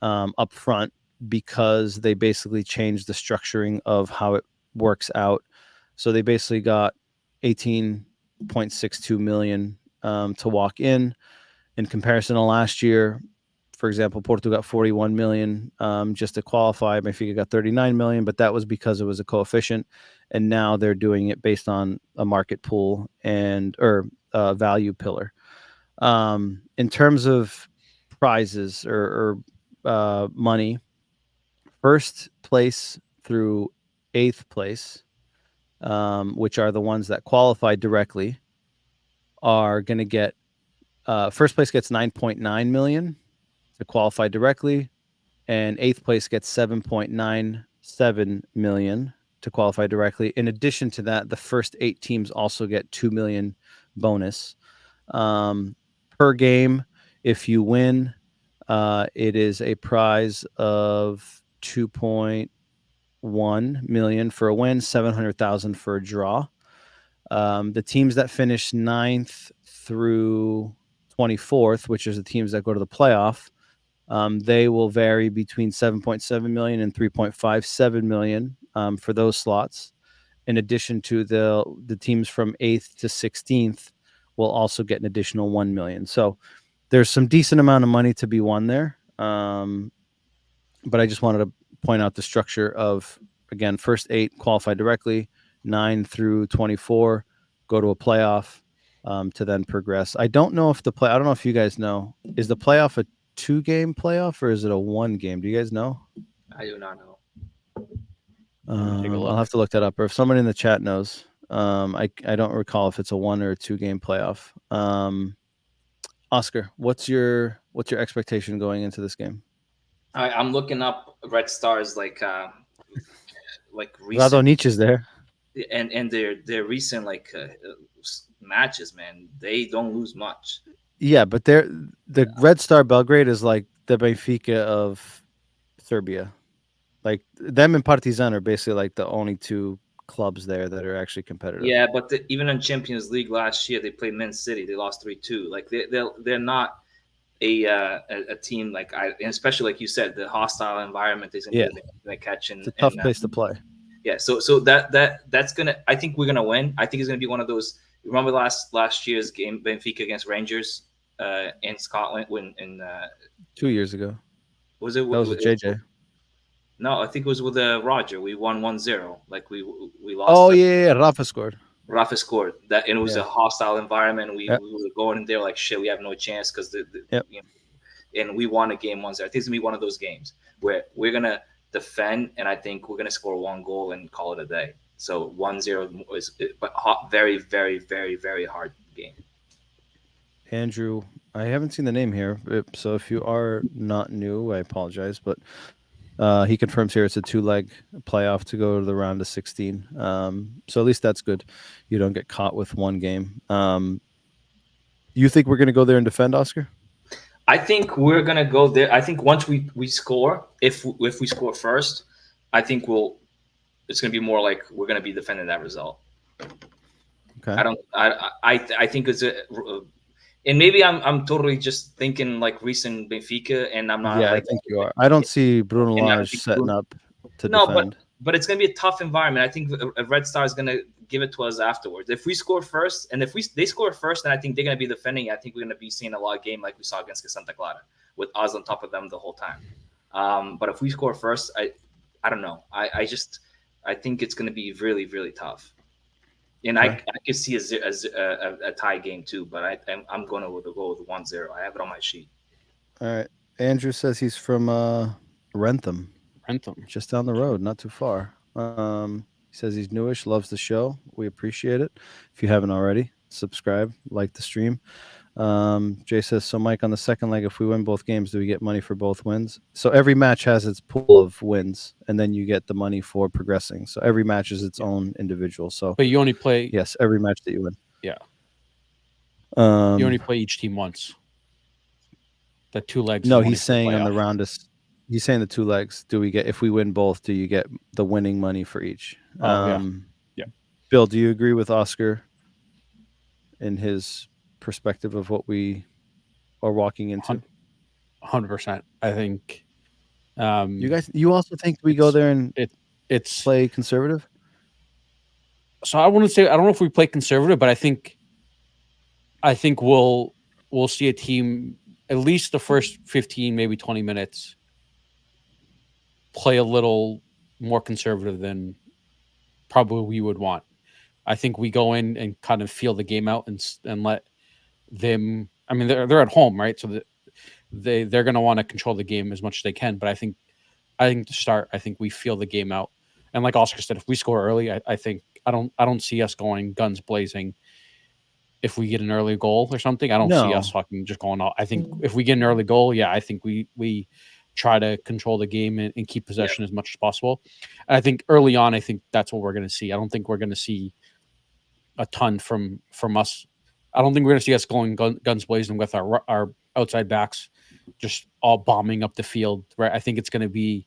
up front because they basically changed the structuring of how it works out. So they basically got 18.62 million to walk in comparison to last year. For example, Porto got 41 million just to qualify. Benfica got 39 million, but that was because it was a coefficient. And now they're doing it based on a market pool or value pillar. In terms of prizes or money, first place through 8th place, which are the ones that qualify directly, are going to get first place gets 9.9 million to qualify directly, and 8th place gets 7.97 million to qualify directly. In addition to that, the first 8 teams also get 2 million bonus per game. If you win, it is a prize of 2.1 million for a win, 700,000 for a draw. The teams that finish 9th through 24th, which is the teams that go to the playoff, they will vary between 7.7 million and 3.57 million for those slots. In addition to the teams from 8th to 16th will also get an additional 1 million. So there's some decent amount of money to be won there. But I just wanted to point out the structure of, again, first 8 qualify directly, 9 through 24 go to a playoff to then progress. I don't know if I don't know if you guys know, is the playoff a 2-game playoff or is it a 1-game? Do you guys know? I do not know. Take a I'll look. have to look that up, or if someone in the chat knows. I don't recall if it's a 1 or a 2-game playoff. Oscar, what's your expectation going into this game? I'm looking up Red Stars like recent Radonjic is there. and their recent matches, man. They don't lose much. Yeah, but the Red Star Belgrade is like the Benfica of Serbia. Like them and Partizan are basically like the only 2 clubs there that are actually competitive. Yeah, but even in Champions League last year, they played Man City. They lost 3-2. Like they're not a team like and especially like you said, the hostile environment isn't gonna catch. It's a tough place to play. Yeah, so that's gonna. I think we're gonna win. I think it's gonna be one of those. Remember last year's game, Benfica against Rangers in Scotland when 2 years ago. Was it? That was with JJ. No, I think it was with Roger. We won 1-0. Like we lost. Oh yeah, Rafa scored. Rafa scored that, and it was a hostile environment. We were going in there like shit. We have no chance because and we won a game 1-0. I think it's gonna be one of those games where we're gonna defend, and I think we're gonna score 1 goal and call it a day. So 1-0 is very, very, very, very hard game. Andrew, I haven't seen the name here, so if you are not new, I apologize, but he confirms here it's a 2-leg playoff to go to the round of 16. So at least that's good. You don't get caught with 1 game. You think we're going to go there and defend, Oscar? I think we're going to go there. I think once we score, if we score first, I think it's going to be more like we're going to be defending that result. Okay. I think it's and maybe I'm totally just thinking like recent Benfica, and I'm not. Yeah, I think you are. I don't see Bruno Lage setting up to defend. But it's going to be a tough environment. I think a Red Star is going to give it to us afterwards. If we score first, and if they score first, then I think they're going to be defending. I think we're going to be seeing a lot of game like we saw against Santa Clara, with us on top of them the whole time. But if we score first, I don't know. I think it's going to be really, really tough. And I could see a tie game too, but I'm going to go with 1-0. I have it on my sheet. All right. Andrew says he's from Rentham, just down the road, not too far. He says he's newish, loves the show. We appreciate it. If you haven't already, subscribe, like the stream. Jay says, so Mike, on the second leg, if we win both games, do we get money for both wins? So every match has its pool of wins, and then you get the money for progressing. So every match is its own individual. So, but you only play. Yes, every match that you win. Yeah. You only play each team once. The 2 legs. No, he's saying on the round is. He's saying the 2 legs. Do we get, if we win both? Do you get the winning money for each? Yeah. Bill, do you agree with Oscar in his perspective of what we are walking into? 100%. I think. You also think we go there and it's play conservative? So I wouldn't say, I don't know if we play conservative, but I think we'll see a team at least the first 15, maybe 20 minutes play a little more conservative than probably we would want. I think we go in and kind of feel the game out and let them. I mean, they're at home, right? So they're going to want to control the game as much as they can. But I think to start, I think we feel the game out. And like Oscar said, if we score early, I think I don't see us going guns blazing. If we get an early goal or something, I don't see us fucking just going out. I think if we get an early goal, I think we try to control the game and keep possession as much as possible. And I think early on, I think that's what we're going to see. I don't think we're going to see a ton from us. I don't think we're going to see us going guns blazing with our outside backs, just all bombing up the field. Right? I think it's going to be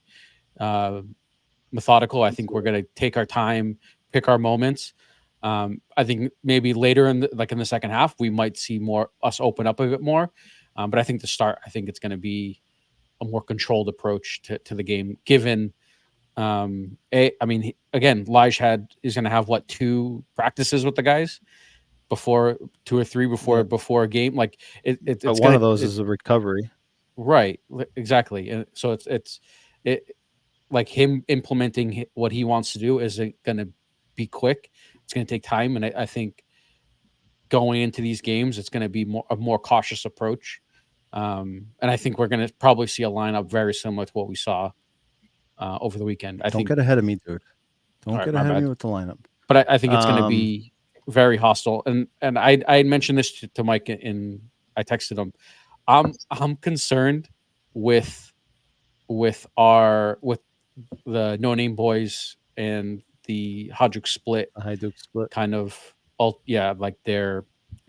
methodical. I think we're going to take our time, pick our moments. I think maybe later in the second half, we might see more us open up a bit more. But I think to start, I think it's going to be a more controlled approach to the game. Given, again, Lage is going to have 2 practices with the guys before 2 or 3 before a game. Like it's one of those is a recovery, right? Exactly. And so it's like him implementing what he wants to do isn't going to be quick. It's going to take time, and I think going into these games, it's going to be a more cautious approach. And I think we're going to probably see a lineup very similar to what we saw over the weekend. I Don't think. get ahead of me, dude. Don't All right, get my ahead of bad. me with the lineup. But I think it's going to be very hostile. And I had mentioned this to Mike I texted him. I'm concerned with the No Name Boys and the Hajduk split, The Hajduk split, kind of like their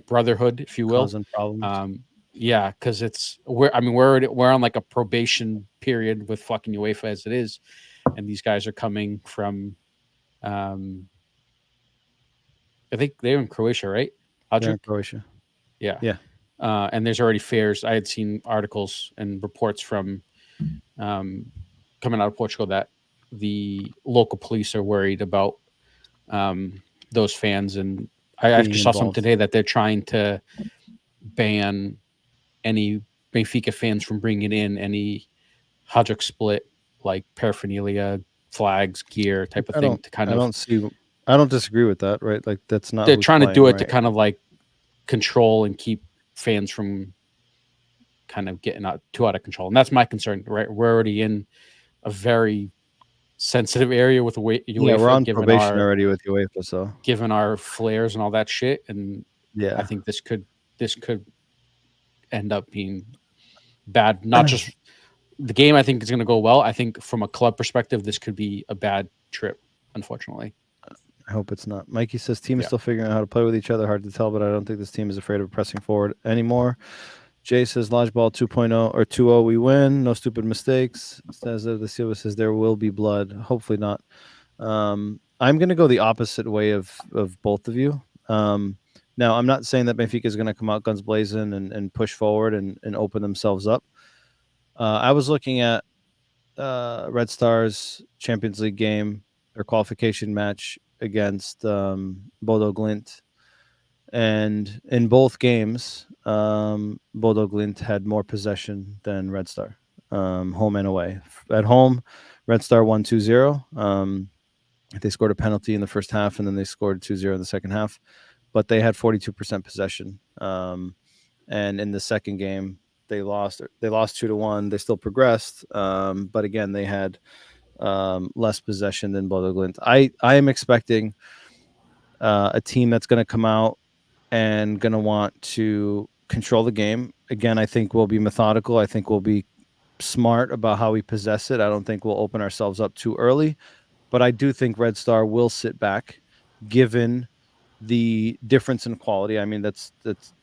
brotherhood, if you will. causing problems. Yeah, because we're on like a probation period with fucking UEFA as it is, and these guys are coming from, I think they're in Croatia, right? They're in Croatia. Yeah. Yeah. And there's already fears. I had seen articles and reports from coming out of Portugal that the local police are worried about those fans. And I actually saw something today that they're trying to ban any Benfica fans from bringing in any Hajduk split, like paraphernalia, flags, gear type of thing to kind of. I don't disagree with that, right? Like that's not. They're trying to do it to kind of like control and keep fans from kind of getting too out of control, and that's my concern. Right, we're already in a very sensitive area with UEFA. Yeah, we're on probation already with UEFA, so given our flares and all that shit, and yeah, I think this could end up being bad. Not just the game. I think is going to go well. I think from a club perspective, this could be a bad trip, unfortunately. I hope it's not. Mikey says team is still figuring out how to play with each other. Hard to tell, but I don't think this team is afraid of pressing forward anymore. Jay says Lodge Ball 2.0 or 2-0 we win. No stupid mistakes. Says the Silva says there will be blood. Hopefully not. I'm going to go the opposite way of both of you. Now, I'm not saying that Benfica is going to come out guns blazing and push forward and open themselves up. I was looking at Red Star's Champions League game or qualification match against Bodo Glimt. And in both games, Bodo Glimt had more possession than Red Star, home and away. At home, Red Star won 2-0. They scored a penalty in the first half, and then they scored 2-0 in the second half. But they had 42% possession. And in the second game, they lost 2-1. They still progressed, but again, they had less possession than Bodo Glimt. I am expecting a team that's going to come out and going to want to control the game. Again, I think we'll be methodical. I think we'll be smart about how we possess it. I don't think we'll open ourselves up too early, but I do think Red Star will sit back given the difference in quality. I mean, that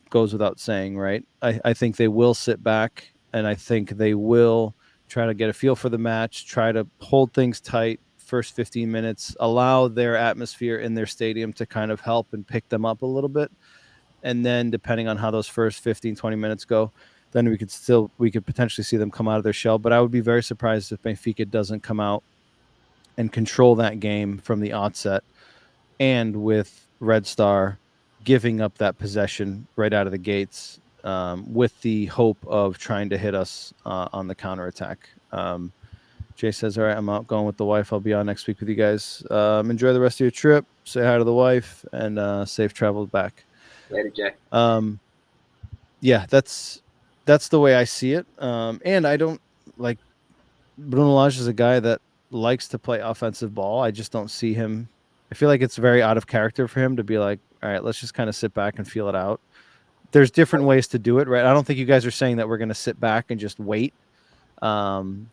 goes without saying, right? I think they will sit back, and I think they will try to get a feel for the match, try to hold things tight first 15 minutes, allow their atmosphere in their stadium to kind of help and pick them up a little bit. And then depending on how those first 15, 20 minutes go, then we could potentially see them come out of their shell. But I would be very surprised if Benfica doesn't come out and control that game from the outset, and with Red Star giving up that possession right out of the gates, with the hope of trying to hit us on the counterattack. Jay says, all right, I'm out going with the wife. I'll be on next week with you guys. Enjoy the rest of your trip. Say hi to the wife, and safe travels back. Later, Jay. Yeah, that's the way I see it. And I don't like Bruno Lage is a guy that likes to play offensive ball. I just don't see him. I feel like it's very out of character for him to be like, all right, let's just kind of sit back and feel it out. There's different ways to do it, right? I don't think you guys are saying that we're going to sit back and just wait. So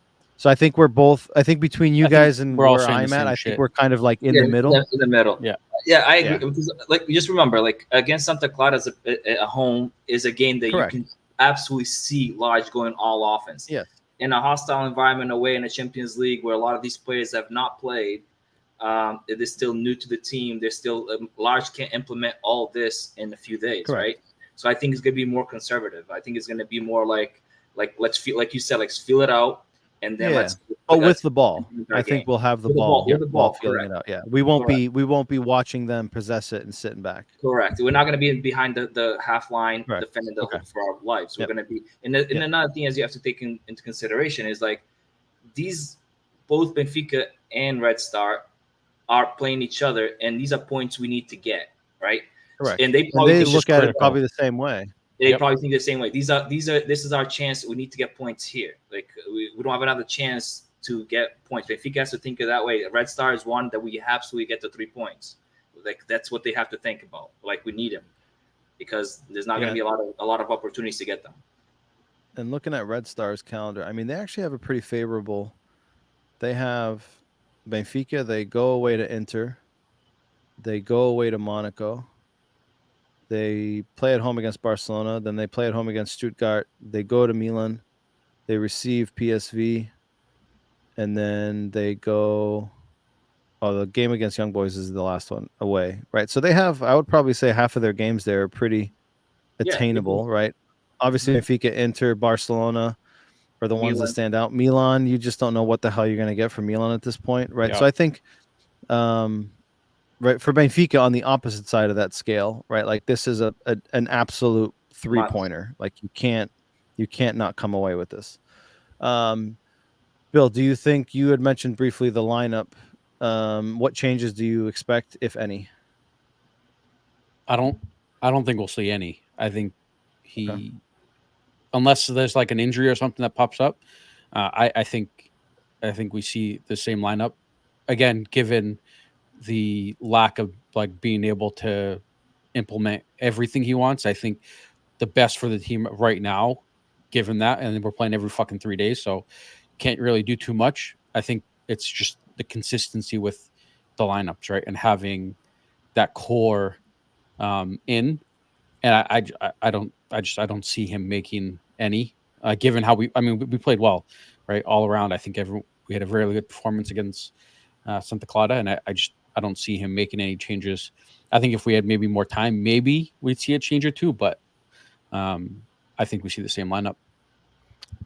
I think between you guys and where I'm at, I think we're kind of like in the middle. In the middle. Yeah, I agree. Because, like, just remember, like against Santa Clara at home is a game that you can absolutely see Lage going all offense. Yeah. In a hostile environment away in a Champions League where a lot of these players have not played, they're still new to the team. They're still Lage can't implement all this in a few days, right? So I think it's gonna be more conservative. I think it's gonna be more like let's feel, like you said, let's feel it out, and then let's. Oh, with the ball, I think we'll have the ball. With the ball, feeling it out. Yeah, we won't be watching them possess it and sitting back. Correct. We're not going to be behind the half line defending the hook for our lives. We're going to be. And another thing as you have to take into consideration is like these both Benfica and Red Star are playing each other, and these are points we need to get, right? Correct. And they look at it probably the same way. They Yep. probably think the same way. This is our chance. We need to get points here. Like we don't have another chance to get points. Benfica has to think of that way. Red Star is one that we absolutely get the 3 points. Like that's what they have to think about. Like we need them because there's not going to be a lot of opportunities to get them. And looking at Red Star's calendar, I mean, they actually have a pretty favorable. They have Benfica. They go away to Inter. They go away to Monaco. They play at home against Barcelona. Then they play at home against Stuttgart. They go to Milan. They receive PSV. And then they go. Oh, the game against Young Boys is the last one away, right? So they have, I would probably say half of their games there are pretty attainable, right? Obviously, Benfica, Inter, Barcelona are the ones that stand out. Milan, you just don't know what the hell you're going to get from Milan at this point, right? Yeah. So I think, right, for Benfica on the opposite side of that scale, right? Like this is an absolute 3-pointer. Like you can't not come away with this. Bill, do you think you had mentioned briefly the lineup? What changes do you expect, if any? I don't think we'll see any. I think unless there's like an injury or something that pops up, I think we see the same lineup again, given the lack of like being able to implement everything he wants. I think the best for the team right now, given that, and we're playing every fucking 3 days, so can't really do too much. I think it's just the consistency with the lineups, right, and having that core in. And I don't see him making any. Given how we played well, right, all around. I think we had a very good performance against Santa Clara, and I don't see him making any changes. I think if we had maybe more time, maybe we'd see a change or two, but I think we see the same lineup.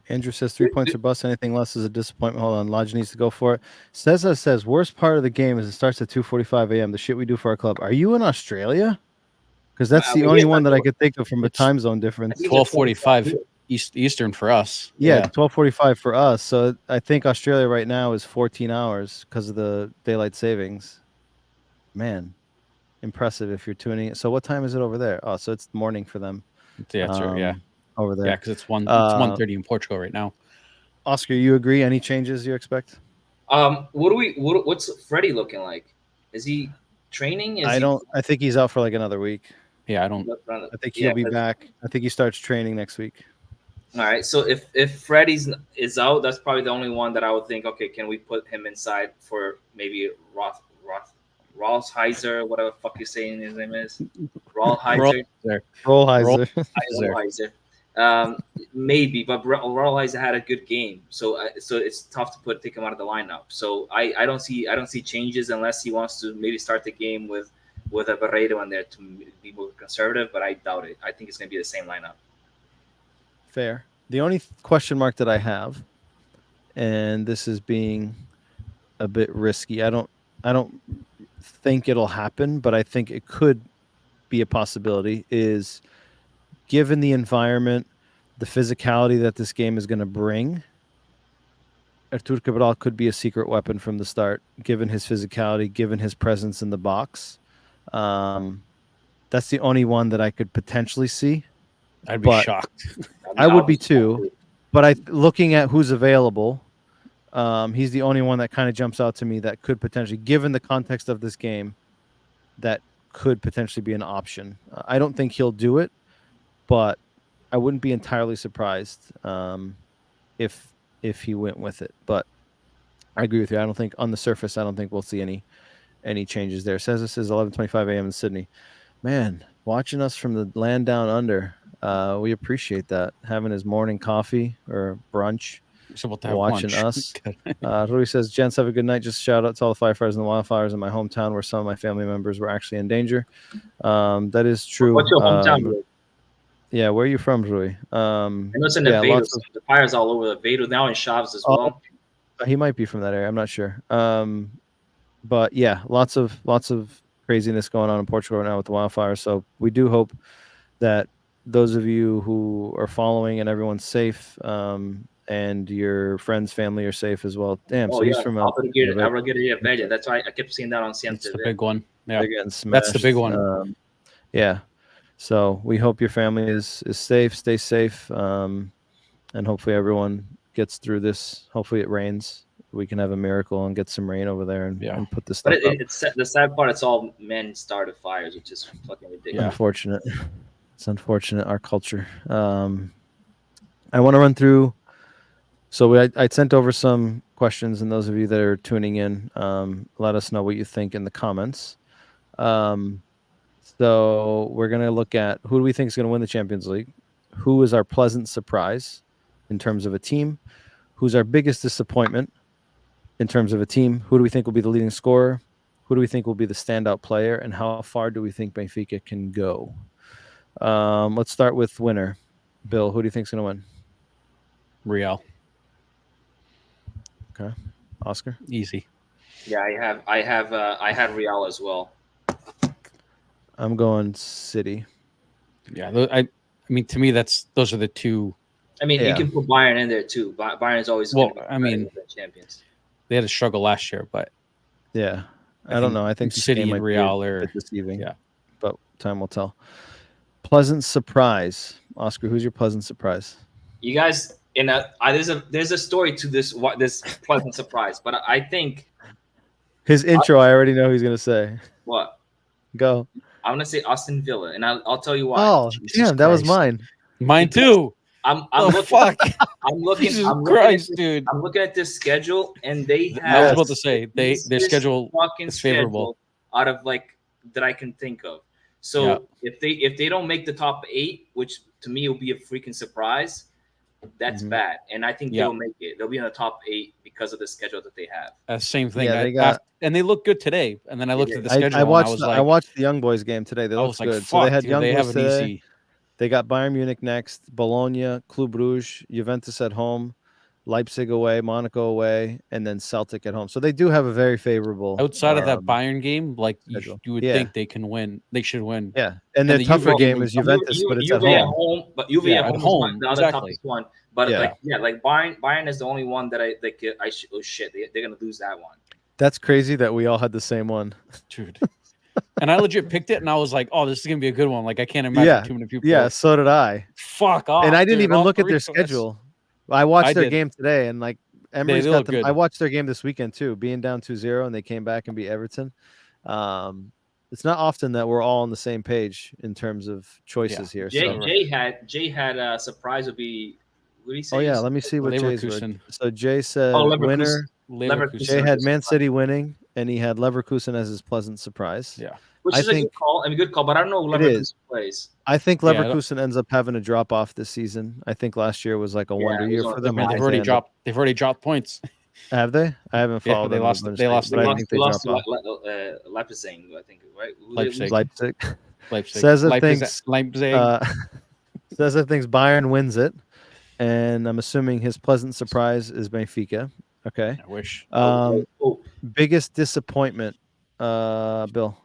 Andrew says 3 points or bust. Anything less is a disappointment. Hold on. Lage needs to go for it. Says, worst part of the game is it starts at 2:45 a.m. The shit we do for our club. Are you in Australia? Because that's the only one that I could think of from a time zone difference. 12:45 Eastern for us. Yeah, 12:45 for us. So I think Australia right now is 14 hours because of the daylight savings. Man, impressive if you're tuning in. So what time is it over there? Oh, so it's morning for them. Yeah, sure, yeah. Over there. Yeah, because it's 1:30 in Portugal right now. Oscar, you agree? Any changes you expect? What's Freddie looking like? Is he training? I think he's out for like another week. Yeah, I think he'll be back. I think he starts training next week. All right. So if Freddie is out, that's probably the only one that I would think, okay, can we put him inside for maybe Rolheiser, whatever the fuck you're saying his name is? Rolheiser. Rolheiser. Maybe, but Rolheiser had a good game, so it's tough to take him out of the lineup. So I don't see changes unless he wants to maybe start the game with a Barreto in there to be more conservative, but I doubt it. I think it's going to be the same lineup. Fair. The only question mark that I have, and this is being a bit risky, I don't think it'll happen, but I think it could be a possibility, is given the environment, the physicality that this game is going to bring, Artur Cabral could be a secret weapon from the start, given his physicality, given his presence in the box. That's the only one that I could potentially see. I'd be shocked. I would be too. But looking at who's available, he's the only one that kind of jumps out to me that could potentially, given the context of this game, that could potentially be an option. I don't think he'll do it, but I wouldn't be entirely surprised if he went with it. But I agree with you. I don't think on the surface, I don't think we'll see any changes there. Says this is 11:25 a.m. in Sydney. Man, watching us from the land down under, we appreciate that. Having his morning coffee or brunch, watching us. Rui says, gents, have a good night. Just shout out to all the firefighters and the wildfires in my hometown where some of my family members were actually in danger. That is true. What's your hometown, Rui? Yeah, where are you from, Rui? I know it's in the fires all over the Vedo, now in Chaves as well. He might be from that area. I'm not sure. But yeah, lots of craziness going on in Portugal right now with the wildfires. So we do hope that those of you who are following and everyone's safe, and your friends, family are safe as well. Damn, so he's from Velha. That's why I kept seeing that on CMTV. That's the big one. Yeah, that's the big one. Yeah. So we hope your family is safe. Stay safe, and hopefully everyone gets through this. Hopefully it rains. We can have a miracle and get some rain over there and put this stuff But up. it's the sad part. It's all men started fires, which is fucking ridiculous. Unfortunate. It's unfortunate, our culture. I want to run through. So I sent over some questions, and those of you that are tuning in, let us know what you think in the comments. So we're going to look at who do we think is going to win the Champions League? Who is our pleasant surprise in terms of a team? Who's our biggest disappointment in terms of a team? Who do we think will be the leading scorer? Who do we think will be the standout player? And how far do we think Benfica can go? Let's start with winner. Bill, who do you think is going to win? Real. Okay. Oscar? Easy. Yeah, I have Real as well. I'm going City. Yeah, I mean, to me, those are the two. I mean, you can put Bayern in there too. Bayern is always champions. They had a struggle last year, but I don't know. I think City and Real are deceiving. Yeah, but time will tell. Pleasant surprise, Oscar. Who's your pleasant surprise? You guys, there's a story to this pleasant surprise, but I think his intro. I already know who he's gonna say. What? Go. I'm gonna say Aston Villa, and I'll tell you why. Oh, damn, that was mine. Mine too. I'm looking at this schedule, and they have. I was about to say their schedule is favorable out of that I can think of. So if they don't make the top 8, which to me will be a freaking surprise, that's bad. And I think they'll make it. They'll be in the top 8 because of the schedule that they have. Same thing. Yeah, and they look good today. And then I looked at the schedule. I watched the Young Boys game today. They looked good. So they had Young Boys today. Easy. They got Bayern Munich next, Bologna, Club Brugge, Juventus at home, Leipzig away, Monaco away, and then Celtic at home. So they do have a very favorable. Outside of that Bayern game, you would think they can win. They should win. Yeah, and their tougher game is Juventus, but it's at home. But Juve at home, the other exactly. toughest one. But Bayern is the only one that oh shit, they're gonna lose that one. That's crazy that we all had the same one, dude. And I legit picked it, and I was like, "Oh, this is gonna be a good one." Like I can't imagine too many people. Yeah, so did I. Fuck off. And I didn't even look at their schedule. I watched their game today, and Emery's got them. I watched their game this weekend too, being down 2-0, and they came back and beat Everton. It's not often that we're all on the same page in terms of choices here. Jay had a surprise would be. What did he say? Oh yeah, let me see what Jay's word. So Jay said winner. Leverkusen. Jay had Man City winning, and he had Leverkusen as his pleasant surprise. Yeah, which is a good call. Good call, but I don't know who Leverkusen plays. I think Leverkusen ends up having a drop off this season. I think last year was like a wonder year for them. They've already dropped points. Have they? I haven't followed them. They lost. Leipzig, I think, right? Leipzig. Says it thinks Bayern wins it, and I'm assuming his pleasant surprise is Benfica. Okay. I wish. Biggest disappointment, Bill.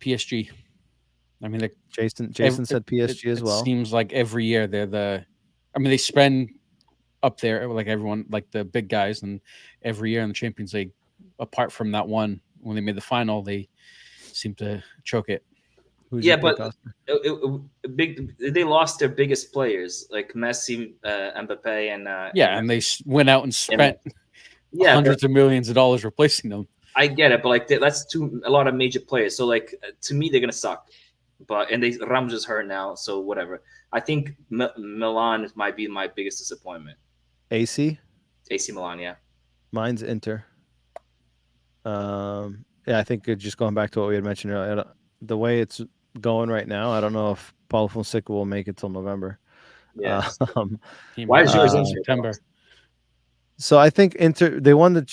PSG. I mean, Jason said PSG as well. It seems like every year they spend up there like everyone, like the big guys, and every year in the Champions League, apart from that one when they made the final, they seem to choke it. But they lost their biggest players like Messi, Mbappe, and and they went out and spent hundreds of millions of dollars replacing them. I get it, but that's a lot of major players. So to me, they're gonna suck. And Ramos is hurt now, so whatever. I think Milan might be my biggest disappointment. AC Milan, yeah. Mine's Inter. I think just going back to what we had mentioned earlier, the way it's going right now, I don't know if Paulo Fonseca will make it till November. Yeah. Why is yours in September? So I think Inter, they won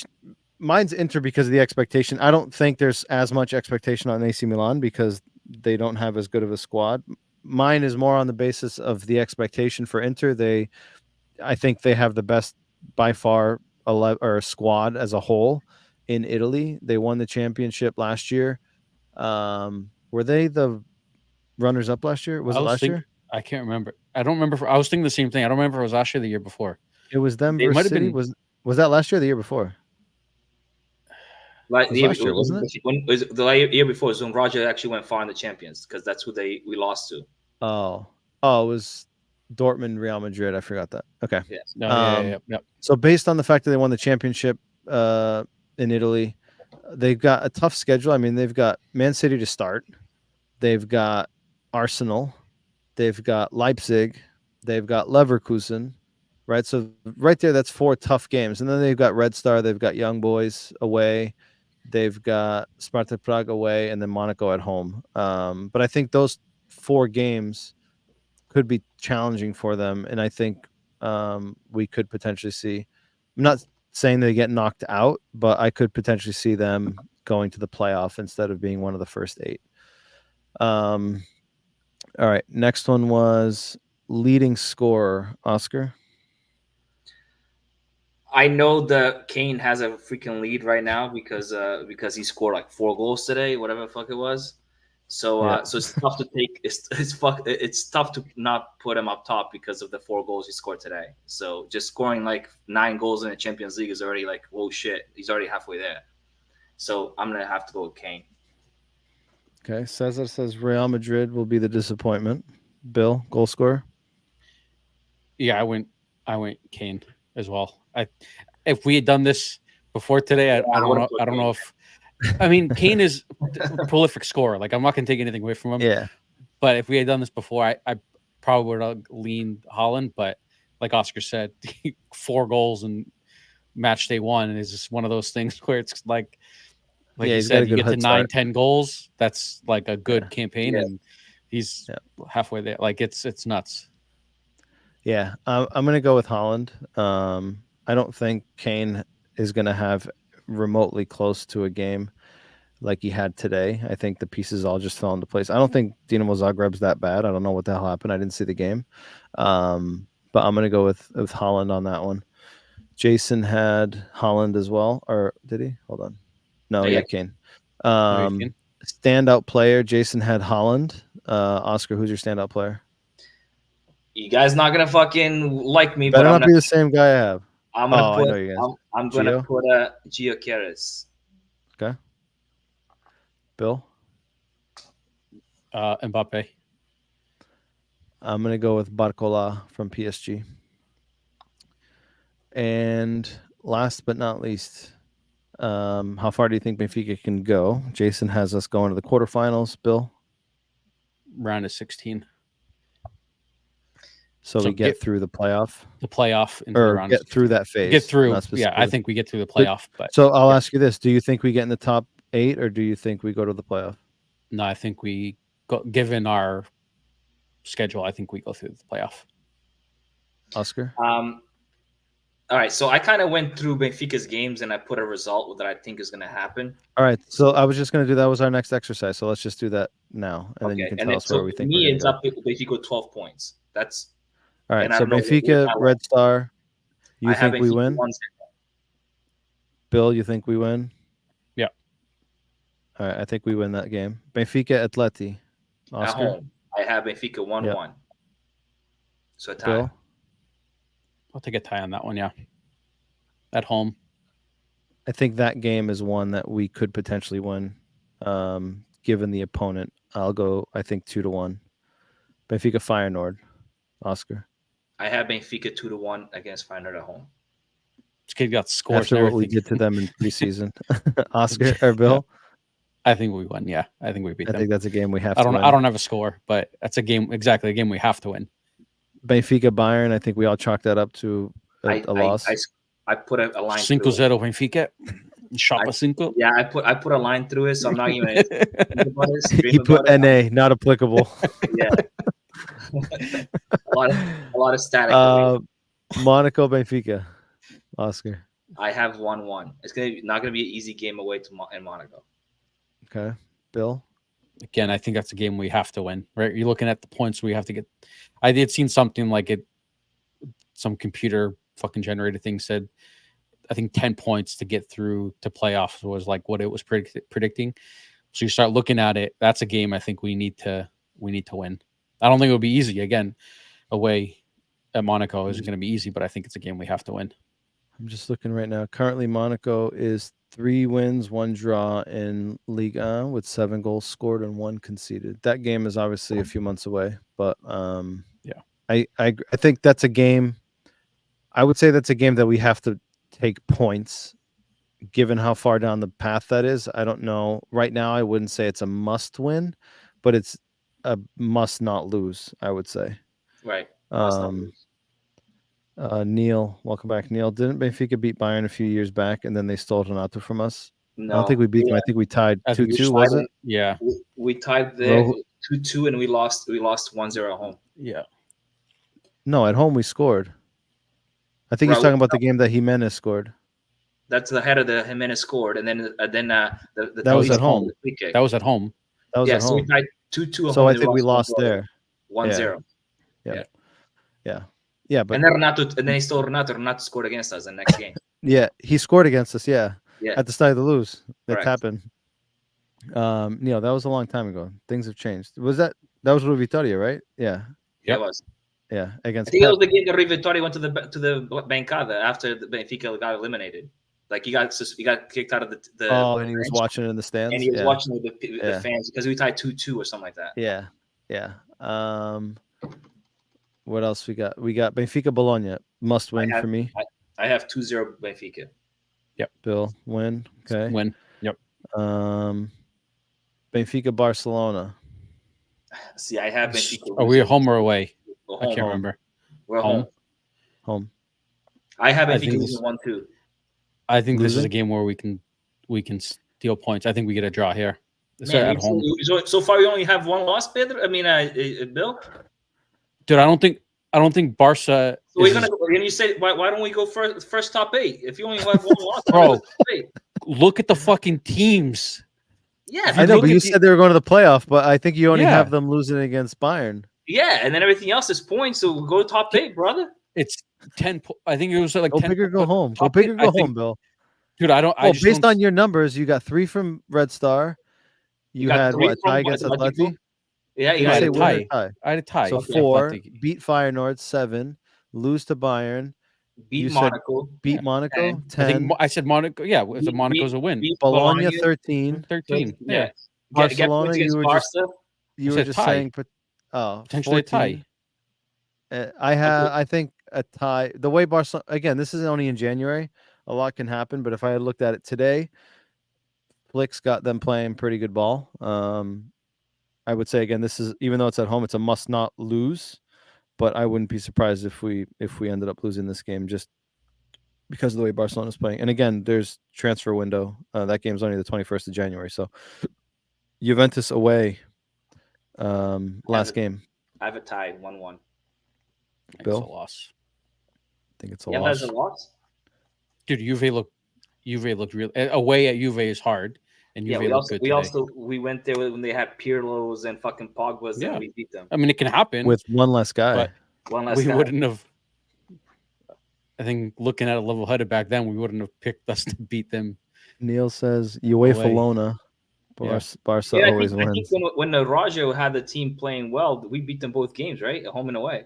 mine's Inter because of the expectation. I don't think there's as much expectation on AC Milan because they don't have as good of a squad. Mine is more on the basis of the expectation for Inter. I think they have the best by far squad as a whole in Italy. They won the championship last year. Were they the runners up last year? Was it last year? I can't remember. I don't remember. I was thinking the same thing. I don't remember if it was last year or the year before. It was them versus City. Was that last year or the year before? Like It was last year, wasn't it? When was it the year before, Zoom Roger actually went far in the Champions because that's who we lost to. Oh, it was Dortmund, Real Madrid. I forgot that. Okay. Yeah. No, yeah. So based on the fact that they won the championship in Italy, they've got a tough schedule. I mean, they've got Man City to start. They've got Arsenal. They've got Leipzig. They've got Leverkusen. Right. So right there, that's 4 tough games. And then they've got Red Star. They've got Young Boys away. They've got Sparta Prague away, and then Monaco at home. But I think those 4 games could be challenging for them, and I think we could potentially see. I'm not saying they get knocked out, but I could potentially see them going to the playoff instead of being one of the first 8. All right, next one was leading scorer, Oscar. I know that Kane has a freaking lead right now because he scored like 4 goals today, whatever the fuck it was. So so it's tough to take. It's tough to not put him up top because of the 4 goals he scored today. So just scoring like 9 goals in the Champions League is already like, whoa, shit, he's already halfway there. So I'm gonna have to go with Kane. Okay, Cesar says Real Madrid will be the disappointment. Bill, goal scorer. Yeah, I went Kane as well. If we had done this before today, I don't know if. I mean, Kane is a prolific scorer. Like, I'm not going to take anything away from him. Yeah. But if we had done this before, I probably would have leaned Holland. But like Oscar said, 4 goals in match day 1 is just one of those things where it's like you said, you get to 9-10 goals. That's like a good campaign, and he's halfway there. Like, it's nuts. Yeah, I'm going to go with Holland. I don't think Kane is going to have remotely close to a game like he had today. I think the pieces all just fell into place. I don't think Dinamo Zagreb's that bad. I don't know what the hell happened. I didn't see the game. But I'm going to go with Holland on that one. Jason had Holland as well. Or did he? Hold on. No, he had Kane. Standout player, Jason had Holland. Oscar, who's your standout player? You guys not gonna fucking like me, Better but not be the same guy I have. I'm gonna put. I'm gonna put a Gio Keres. Okay. Bill. Mbappe. I'm gonna go with Barcola from PSG. And last but not least, how far do you think Benfica can go? Jason has us going to the quarterfinals. Bill. Round of 16. So we get through the playoff. The playoff, or get through that phase. Get through. Yeah, I think we get through the playoff. But so I'll ask you this: do you think we get in the top 8, or do you think we go to the playoff? No, I think we go. Given our schedule, I think we go through the playoff. Oscar. All right, so I kind of went through Benfica's games and I put a result that I think is going to happen. All right, so I was just going to do that was our next exercise. So let's just do that now, and then you can tell us where we think. Me, it's up with Benfica 12 points. That's. All right, so Benfica, Red Star, you think we win? 1-0. Bill, you think we win? Yeah. All right, I think we win that game. Benfica, Atleti. Oscar? At home, I have Benfica 1-1. Yep. So a tie. Bill? I'll take a tie on that one, yeah. At home. I think that game is one that we could potentially win, given the opponent. I'll go, I think, 2-1. Benfica, Feyenoord. Oscar? I have Benfica 2-1 against Feyenoord at home. This kid got scores. After what we did to them in preseason. Oscar or Bill? I think we win. Yeah, I think we beat them. I think that's a game we have to win. I don't have a score, but that's a game we have to win. Benfica Bayern, I think we all chalk that up to a loss. I put a line 5-0 Benfica. Chapa 5. Yeah, I put a line through it, so I'm not even You put NA, not applicable. Yeah. a lot of static. Monaco Benfica. Oscar. I have 1-1. It's not gonna be an easy game away in Monaco. Okay. Bill? Again, I think that's a game we have to win. Right? You're looking at the points we have to get. I did seen something like it. Some computer fucking generated thing said, I think 10 points to get through to playoffs was like what it was predicting. So you start looking at it. That's a game I think we need to win. I don't think it'll be easy. Again, away at Monaco is going to be easy, but I think it's a game we have to win. I'm just looking right now. Currently, Monaco is 3 wins, 1 draw in Ligue 1 with 7 goals scored and 1 conceded. That game is obviously a few months away, but Yeah. I think that's a game. I would say that's a game that we have to take points, given how far down the path that is. I don't know. Right now, I wouldn't say it's a must win, but it's a must not lose, I would say. Right. Must not Um, lose. Neil, welcome back. Neil, didn't Benfica beat Bayern a few years back and then they stole Renato from us? No, I don't think we beat them. I think we tied I think 2-2, we was tied it? Yeah. We tied there Ro- 2-2, and we lost 1-0 at home. Yeah. No, at home we scored. I think he's Right, talking about the game that Jimenez scored. That's the header that Jimenez scored, and then the That was at home. free kick. That was at home. That was Yeah, at so we home. tied 2-2 at So home. I and think we lost 1-0. there. 1-0. Yeah, but And then he stole Renato. Renato scored against us the next game. yeah, he scored against us. Yeah, Yeah. at the start of the lose. That Correct. happened. Neil, that was a long time ago. Things have changed. That was Rui Vitoria, right? Yeah, Yeah, Yep. it was. yeah, I against think it was Pep. the game that Rui Vitória went to the Bancada after the Benfica got eliminated. Like he got kicked out of the Oh, and he was bench, watching it in the stands. and he was Yeah. watching the Yeah. fans because we tied 2-2 or something like that. Yeah, yeah. What else we got? We got Benfica Bologna, must win have- for me. I have 2-0 Benfica. Bill, win. Okay. Win. Yep. Benfica Barcelona. See, I have Benfica. Are we at home or away? Home. I can't remember. We're Home. Home. I have I Benfica think losing 1-2. I think this is Losing? a game where we can steal points. I think we get a draw here. Man, at home. So far, we only have one loss, Pedro. I mean, Bill. Dude, I don't think Barca. So we're is gonna as- go, and you say why don't we go first top 8? If you only have one loss, Bro. why don't we go top 8? look at the fucking teams. Yeah, If I you know, look but at you the- said they were going to the playoff, but I think you only Yeah. have them losing against Bayern. yeah, and then everything else is points. So we'll go top 8, brother. It's 10. I think it was like Go 10. big or go home. Go top big eight, or I go think- home, Bill. Dude, I don't. I Well, just based don't, on your numbers, you got 3 from Red Star. You got had 3 what? A from tie against Atletico? Atleti. Yeah, Did you you had say a win or tie. tie? I had a tie. So with 4, Athletic. beat Feyenoord 7, lose to Bayern, beat you said Monaco. beat Yeah. Monaco 10. 10, I said Monaco. Yeah, it was a Beat- Monaco's a win. beat Bologna 13. 13. Yeah. Get Barcelona, points you against were Barca. just you were said just tie. saying Potentially a 14. tie. I think a tie. The way Barcelona, again, this is only in January. A lot can happen, but if I had looked at it today, Flick's got them playing pretty good ball. I would say again, this is, even though it's at home, it's a must not lose. But I wouldn't be surprised if we ended up losing this game just because of the way Barcelona's playing. And again, there's transfer window. That game's only the 21st of January. So Juventus away. Last game. I have a tie, 1-1. It's a Bill? loss. I think it's a Yeah, loss. that's a loss. Dude, Juve looked real. Away at Juve is hard, and Yeah, Juve looked good today. we went there when they had Pirlo's and fucking Pogba's, Yeah. and we beat them. I mean, it can happen. With one less guy. But One last we guy. wouldn't have. I think looking at a level headed back then, we wouldn't have picked us to beat them. Neil says UEFA Away. Lona. Yeah. Barca Yeah, always I think wins. when the Rajo had the team playing well, we beat them both games, right? At home and away.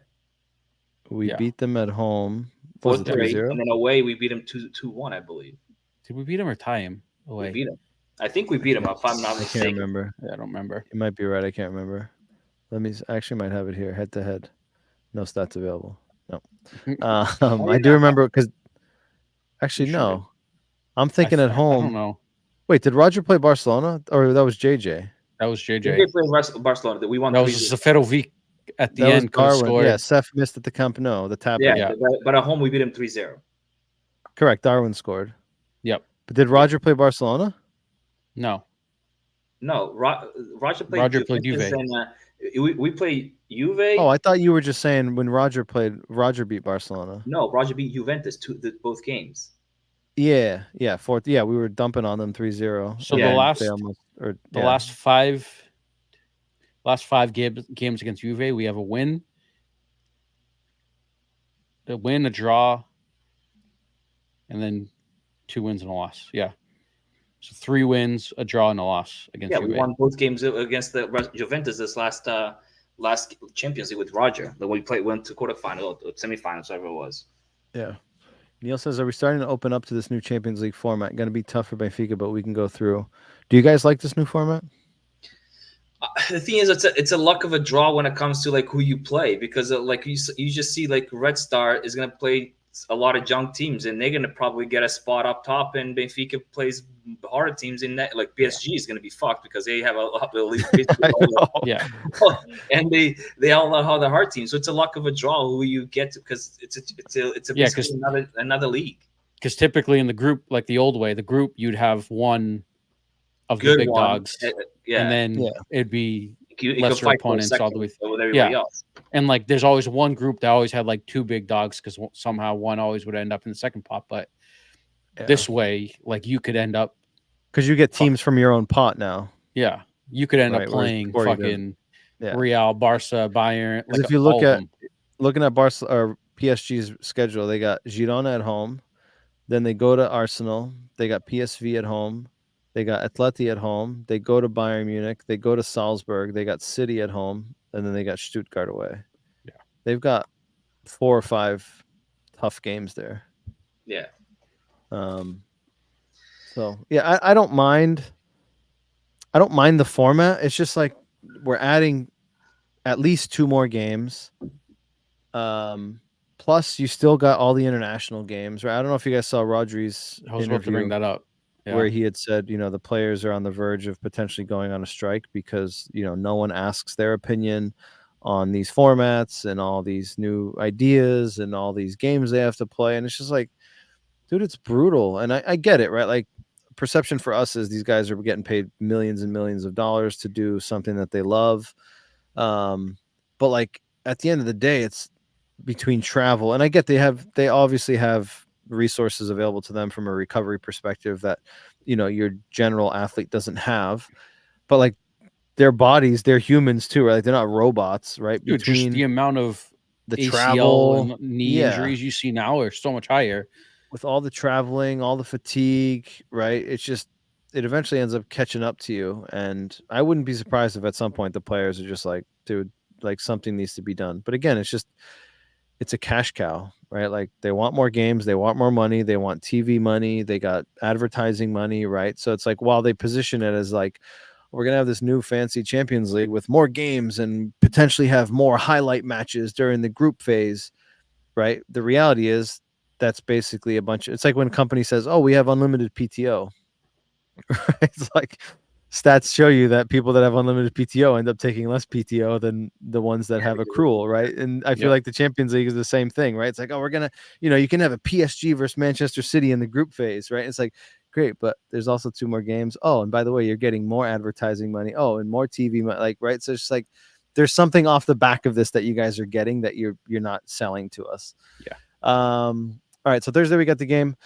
We Yeah. beat them at home. Was it 4-3, 3-0? and then away we beat them 2-1, I believe. Did we beat him or tie him We away? beat them. I think we beat them, if I'm not I can't mistaken. remember. Yeah, I don't remember. You might be right. I can't remember. Actually might have it here. Head to head. No stats available. No. I do remember because actually You should. no. I'm thinking at I don't home. know. Wait, did Roger play Barcelona or that was JJ? That was We JJ. did play Barcelona. We won That was 3-0. Seferovic at the That was end. Could have Darwin. scored. Yeah, Seth missed at the Camp Nou. The tap. Yeah, Yeah. But at home we beat them 3-0. Correct. Darwin scored. Yep. But did Roger play Barcelona? No. No, Roger played Roger played Juventus, Juve. and we played Juve. Oh, I thought you were just saying when Roger played, Roger beat Barcelona. No, Roger beat Juventus both games. Yeah, fourth. Yeah, we were dumping on them 3-0. So Yeah. the and last they almost, the last five games against Juve, we have a win, a draw, and then 2 wins and a loss. Yeah. So 3 wins, a draw, and a loss against Yeah, Juve. we won both games against the Juventus this last Champions League with Roger. The way we went to quarterfinal or semifinals, whatever it was. Yeah. Neil says, are we starting to open up to this new Champions League format? Going to be tough for Benfica, but we can go through. Do you guys like this new format? The thing is, it's a luck of a draw when it comes to like who you play, because like you just see like Red Star is going to play a lot of junk teams, and they're going to probably get a spot up top, and Benfica plays hard teams in that. Like PSG is going to be fucked because they have Yeah, and they all have the hard teams. So it's a luck of a draw who you get to, because it's basically another league. Because typically in the group, like the old way, the group you'd have one of the big dogs, and then it'd be lesser opponents all the way with everybody else. And like there's always one group that always had like two big dogs, because somehow one always would end up in the second pot. But this way, like you could end up, because you get teams from your own pot now. Yeah, you could end up playing fucking Real, Barca, Bayern. Like if you looking at Barca or PSG's schedule, they got Girona at home, then they go to Arsenal, they got PSV at home, they got Atleti at home, they go to Bayern Munich, they go to Salzburg, they got City at home, and then they got Stuttgart away. Yeah, they've got 4 or 5 tough games there. Yeah. So yeah, I don't mind. I don't mind the format. It's just like we're adding at least 2 more games. Plus, you still got all the international games, right? I don't know if you guys saw Rodri's I was about to bring that up. Where he had said, the players are on the verge of potentially going on a strike because, no one asks their opinion on these formats and all these new ideas and all these games they have to play. And it's just like, dude, it's brutal. And I get it, right? Like, perception for us is these guys are getting paid millions and millions of dollars to do something that they love. But like at the end of the day, it's between travel, and I get they obviously have resources available to them from a recovery perspective that your general athlete doesn't have, but like their bodies, they're humans too, right? Like they're not robots, right? Dude, just the amount of the ACL travel and knee injuries you see now are so much higher. With all the traveling, all the fatigue, right? It's just, it eventually ends up catching up to you. And I wouldn't be surprised if at some point the players are just like, dude, like something needs to be done. But again, it's a cash cow, right? Like they want more games, they want more money, they want TV money, they got advertising money, right? So it's like, while they position it as like, we're going to have this new fancy Champions League with more games and potentially have more highlight matches during the group phase, right? The reality is that's basically it's like when a company says, oh, we have unlimited PTO, right? It's like stats show you that people that have unlimited PTO end up taking less PTO than the ones that have accrual, right? And I feel like the Champions League is the same thing, right? It's like, oh, we're going to, you can have a PSG versus Manchester City in the group phase, right? It's like, great, but there's also 2 more games. Oh, and by the way, you're getting more advertising money. Oh, and more TV money, like, right? So it's just like, there's something off the back of this that you guys are getting that you're not selling to us. Yeah. All right, so Thursday we got the game.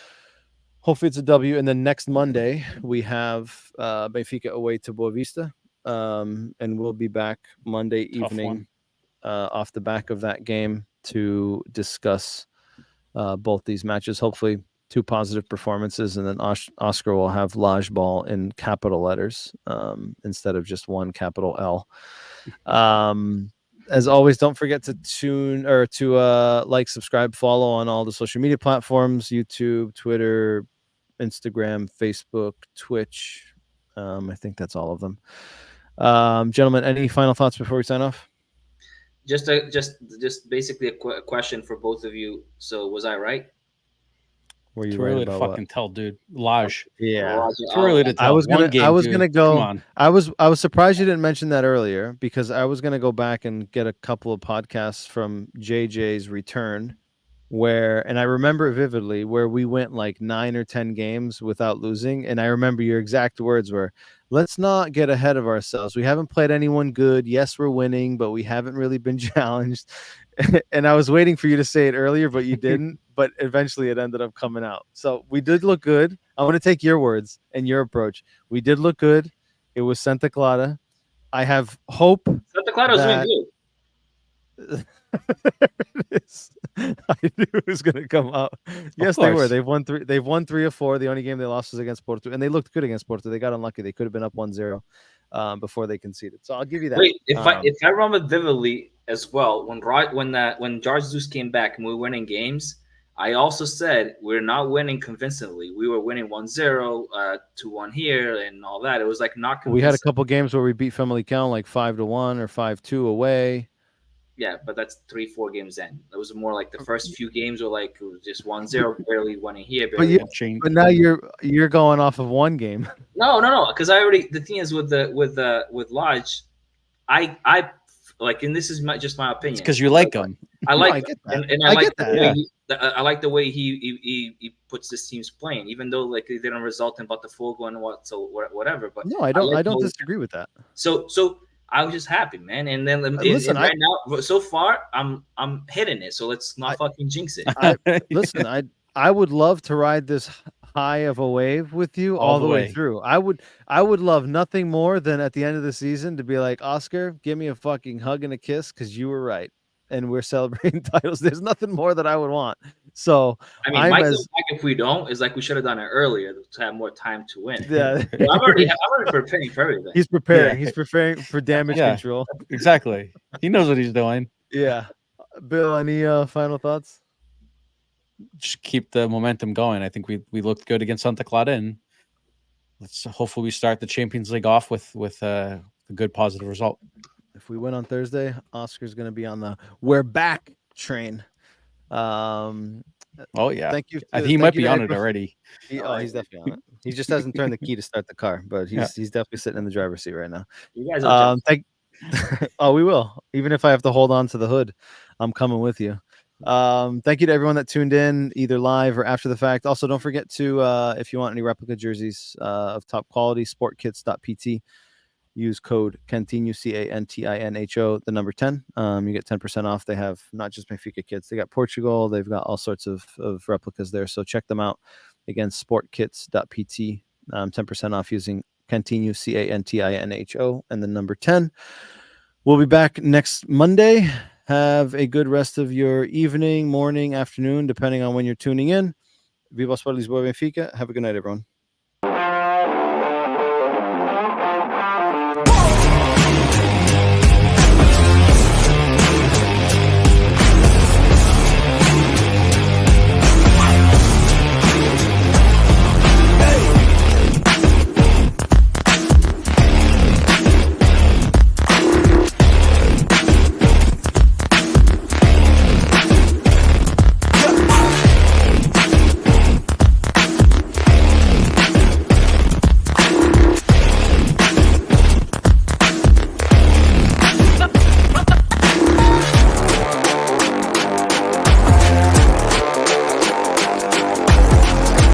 Hopefully it's a W, and then next Monday we have Benfica away to Boavista, and we'll be back Monday evening off the back of that game to discuss both these matches. Hopefully 2 positive performances, and then Oscar will have Lage ball in capital letters instead of just 1 capital L. As always, don't forget to like, subscribe, follow on all the social media platforms: YouTube, Twitter, Instagram, Facebook, Twitch. I think that's all of them. Gentlemen, any final thoughts before we sign off? Just basically a question for both of you. So was I right? Were you too right early about to fucking tell, dude? Lage. Yeah. Too early to tell. I was gonna go. Come on. I was surprised you didn't mention that earlier, because I was gonna go back and get a couple of podcasts from JJ's return, and I remember it vividly, where we went like 9 or 10 games without losing, and I remember your exact words were, "Let's not get ahead of ourselves. We haven't played anyone good. Yes, we're winning, but we haven't really been challenged." And I was waiting for you to say it earlier, but you didn't. But eventually it ended up coming out. So we did look good. I want to take your words and your approach. We did look good. It was Santa Clara. I have hope. Santa Clara was doing good. It is. I knew it was going to come out. Yes, they were. They've won 3 of 4. The only game they lost was against Porto, and they looked good against Porto. They got unlucky. They could have been up 1-0 before they conceded. So I'll give you that. Wait, if I remember vividly as well, when George Jesus came back and we were winning games, I also said we're not winning convincingly. We were winning 1-0, 2-1 here, and all that. It was like not convincing. We had a couple games where we beat Famalicão like 5-1 or 5-2 away. Yeah, but that's 3-4 games in. It was more like the first few games were like it was just 1-0, barely winning here. Barely But now you're going off of one game. No, because I already. The thing is with Lage, I like, and this is just my opinion. Because you like him. I like, I get that. and I like get the that. way I like the way he puts this team's playing, even though like they didn't result in Botafogo and whatever. But No, I don't disagree with that. So I was just happy, man. And then Listen, right now, so far, I'm hitting it. So let's not fucking jinx it. Listen, I would love to ride this high of a wave with you all the way through. I would love nothing more than at the end of the season to be like, Oscar, give me a fucking hug and a kiss because you were right. And we're celebrating titles. There's nothing more that I would want. So I mean, my feedback if we don't is like we should have done it earlier to have more time to win. Yeah, I'm already preparing for everything. He's preparing. Yeah. He's preparing for damage control. Exactly. He knows what he's doing. Yeah. Bill, any final thoughts? Just keep the momentum going. I think we looked good against Santa Clara, and let's hopefully we start the Champions League off with a good positive result. If we win on Thursday, Oscar's going to be on the "we're back" train. Oh yeah, thank you. He might be on it already. He's definitely on it. He just hasn't turned the key to start the car, but he's definitely sitting in the driver's seat right now. You guys are we will. Even if I have to hold on to the hood, I'm coming with you. Thank you to everyone that tuned in either live or after the fact. Also, don't forget to if you want any replica jerseys of top quality, sportkits.pt. Use code Cantinho, Cantinho, the number 10. You get 10% off. They have not just Benfica kits. They got Portugal. They've got all sorts of replicas there. So check them out. Again, sportkits.pt. 10% off using Cantinho, Cantinho, and the number 10. We'll be back next Monday. Have a good rest of your evening, morning, afternoon, depending on when you're tuning in. Viva Sport Lisboa Benfica. Have a good night, everyone.